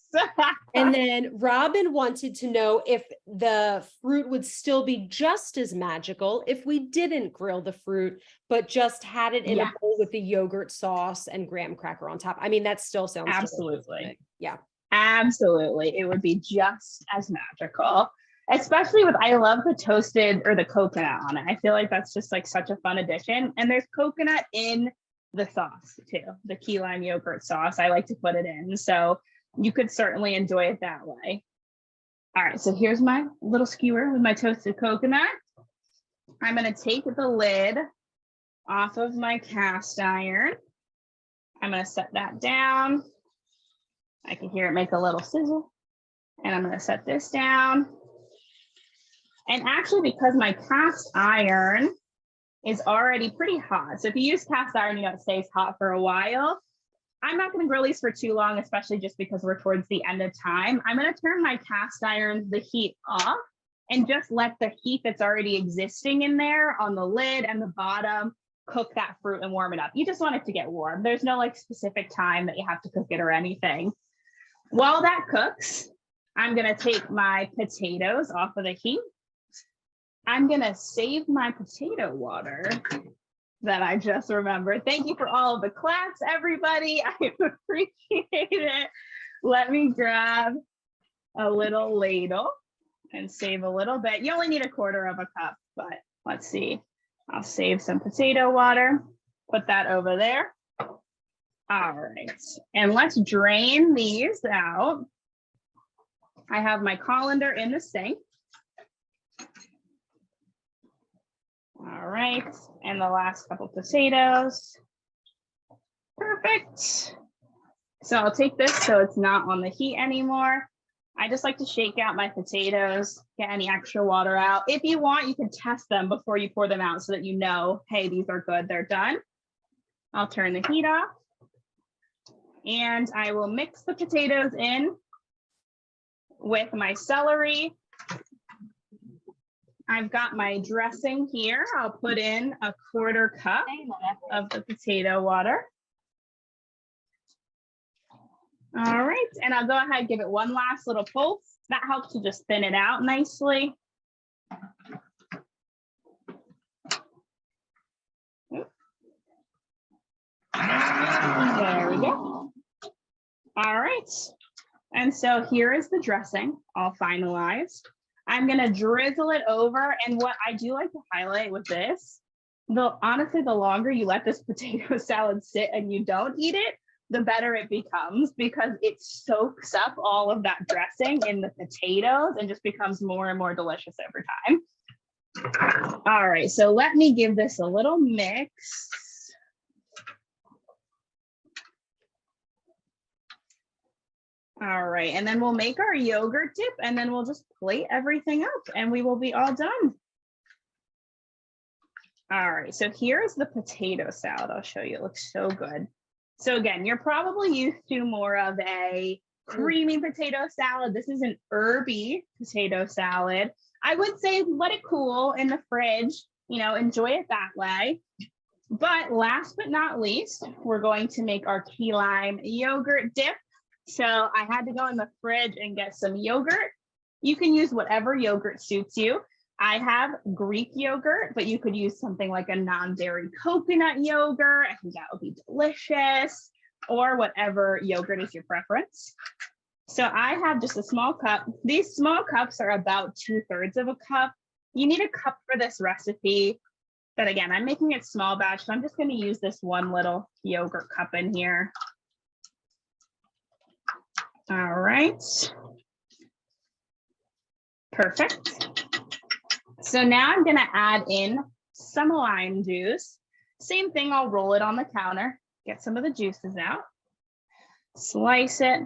And then Robin wanted to know if the fruit would still be just as magical if we didn't grill the fruit, but just had it in a bowl with the yogurt sauce and graham cracker on top. I mean, that still sounds absolutely. Yeah. Absolutely. It would be just as magical, especially with, I love the toasted or the coconut on it. I feel like that's just like such a fun addition. And there's coconut in the sauce too, the key lime yogurt sauce. I like to put it in. So you could certainly enjoy it that way. All right, so here's my little skewer with my toasted coconut. I'm going to take the lid off of my cast iron. I'm going to set that down. I can hear it make a little sizzle. And I'm going to set this down. And actually, because my cast iron is already pretty hot. So if you use cast iron, you know, it stays hot for a while. I'm not going to grill these for too long, especially just because we're towards the end of time. I'm going to turn my cast iron, the heat off, and just let the heat that's already existing in there on the lid and the bottom cook that fruit and warm it up. You just want it to get warm. There's no like specific time that you have to cook it or anything. While that cooks, I'm going to take my potatoes off of the heat. I'm going to save my potato water that I just remembered. Thank you for all of the claps, everybody. I appreciate it. Let me grab a little ladle and save a little bit. You only need a quarter of a cup, but let's see. I'll save some potato water, put that over there. All right, and let's drain these out. I have my colander in the sink. All right, and the last couple potatoes. Perfect. So I'll take this so it's not on the heat anymore. I just like to shake out my potatoes, get any extra water out. If you want, you can test them before you pour them out so that you know, hey, these are good, they're done. I'll turn the heat off. And I will mix the potatoes in with my celery. I've got my dressing here. I'll put in a quarter cup of the potato water. All right, and I'll go ahead and give it one last little pulse. That helps to just thin it out nicely. There we go. All right, and so here is the dressing all finalized. I'm gonna drizzle it over, and what I do like to highlight with this, honestly, the longer you let this potato salad sit and you don't eat it, the better it becomes, because it soaks up all of that dressing in the potatoes and just becomes more and more delicious over time. All right, so let me give this a little mix. All right, and then we'll make our yogurt dip, and then we'll just plate everything up and we will be all done. All right, so here's the potato salad. I'll show you. It looks so good. So again, you're probably used to more of a creamy potato salad. This is an herby potato salad. I would say let it cool in the fridge, enjoy it that way. But last but not least, we're going to make our key lime yogurt dip. So I had to go in the fridge and get some yogurt. You can use whatever yogurt suits you. I have Greek yogurt, but you could use something like a non-dairy coconut yogurt. I think that would be delicious, or whatever yogurt is your preference. So I have just a small cup. These small cups are about 2/3 of a cup. You need a cup for this recipe. But again, I'm making it small batch, so I'm just going to use this one little yogurt cup in here. All right. Perfect. So now I'm going to add in some lime juice. Same thing, I'll roll it on the counter, get some of the juices out, slice it.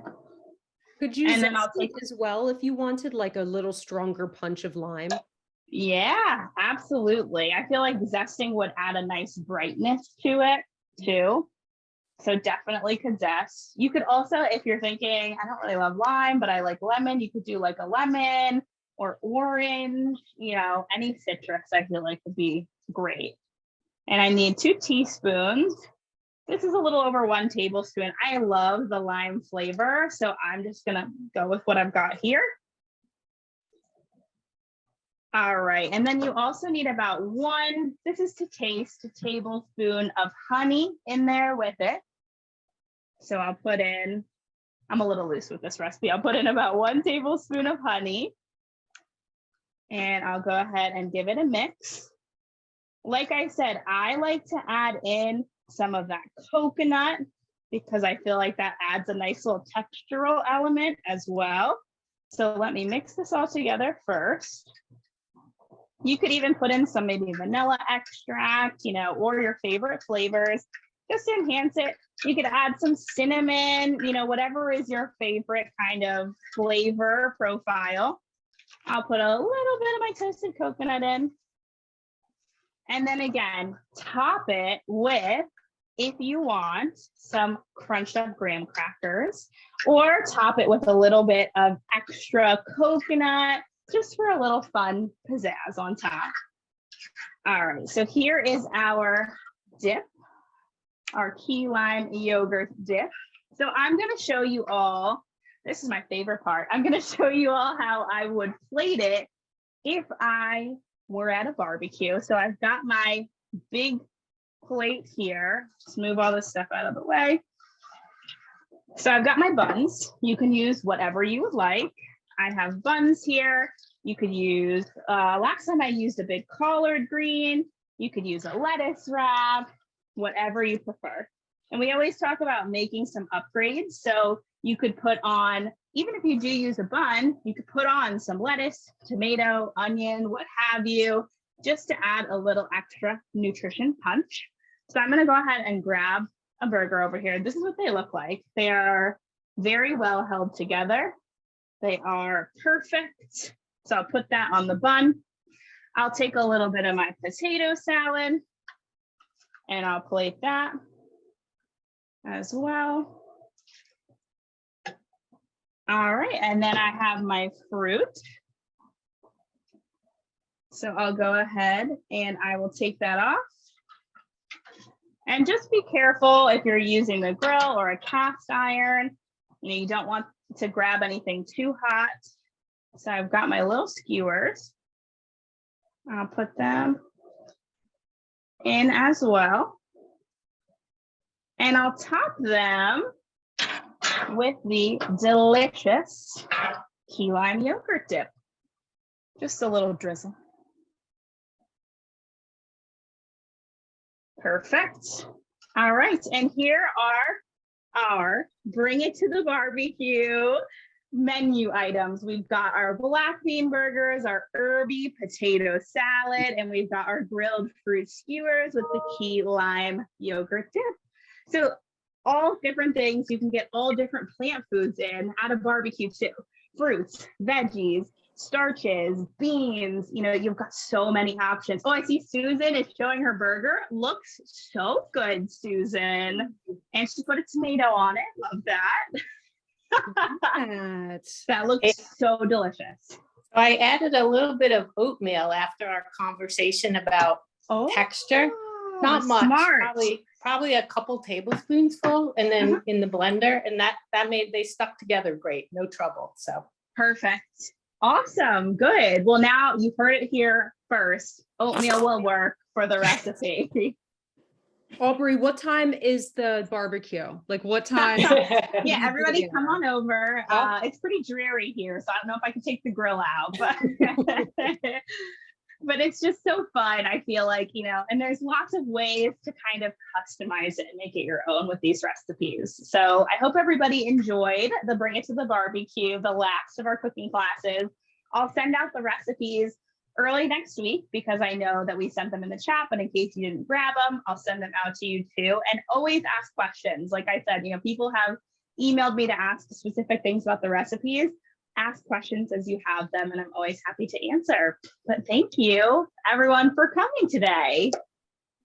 Could you and then I'll zest it as well if you wanted like a little stronger punch of lime? Yeah, absolutely. I feel like zesting would add a nice brightness to it too. So definitely could zest. You could also, if you're thinking, I don't really love lime, but I like lemon, you could do like a lemon or orange, any citrus I feel like would be great. And I need 2 teaspoons. This is a little over 1 tablespoon. I love the lime flavor, so I'm just gonna go with what I've got here. All right, and then you also need about 1, this is to taste, a tablespoon of honey in there with it. So I'll put in, I'm a little loose with this recipe. I'll put in about 1 tablespoon of honey. And I'll go ahead and give it a mix. Like I said, I like to add in some of that coconut because I feel like that adds a nice little textural element as well. So let me mix this all together first. You could even put in some maybe vanilla extract, or your favorite flavors, just to enhance it. You could add some cinnamon, whatever is your favorite kind of flavor profile. I'll put a little bit of my toasted coconut in. And then again, top it with, if you want, some crunched up graham crackers, or top it with a little bit of extra coconut, just for a little fun pizzazz on top. All right, so here is our dip, our key lime yogurt dip. So I'm gonna show you all, this is my favorite part. I'm gonna show you all how I would plate it if I were at a barbecue. So I've got my big plate here. Just move all this stuff out of the way. So I've got my buns. You can use whatever you would like. I have buns here. You could use, last time I used a big collard green. You could use a lettuce wrap, whatever you prefer. And we always talk about making some upgrades. So you could put on, even if you do use a bun, you could put on some lettuce, tomato, onion, what have you, just to add a little extra nutrition punch. So I'm gonna go ahead and grab a burger over here. This is what they look like. They are very well held together. They are perfect. So I'll put that on the bun. I'll take a little bit of my potato salad and I'll plate that as well. All right, and then I have my fruit. So I'll go ahead and I will take that off. And just be careful if you're using a grill or a cast iron, you don't want to grab anything too hot. So I've got my little skewers. I'll put them in as well. And I'll top them with the delicious key lime yogurt dip. Just a little drizzle. Perfect. All right, and here are our bring it to the barbecue menu items. We've got our black bean burgers, our herby potato salad, and we've got our grilled fruit skewers with the key lime yogurt dip. So all different things. You can get all different plant foods in at a barbecue too. Fruits, veggies, starches, beans, you know, you've got so many options. Oh, I see Susan is showing her burger. Looks so good, Susan. And she put a tomato on it. Love that. That looks so delicious. I added a little bit of oatmeal after our conversation about texture. Not much, smart. probably a couple tablespoons full, and then in the blender, and that made, they stuck together great, no trouble. So perfect. Awesome. Good. Well, now you've heard it here first. Oatmeal will work for the recipe. Aubrey, what time is the barbecue? Like what time? Yeah, everybody come on over. It's pretty dreary here, so I don't know if I can take the grill out, but but it's just so fun. I feel like, you know, and there's lots of ways to kind of customize it and make it your own with these recipes. So I hope everybody enjoyed the Bring It to the Barbecue, the last of our cooking classes. I'll send out the recipes early next week because I know that we sent them in the chat, but in case you didn't grab them, I'll send them out to you too. And always ask questions. Like I said, you know, people have emailed me to ask specific things about the recipes. Ask questions as you have them, and I'm always happy to answer. But thank you, everyone, for coming today.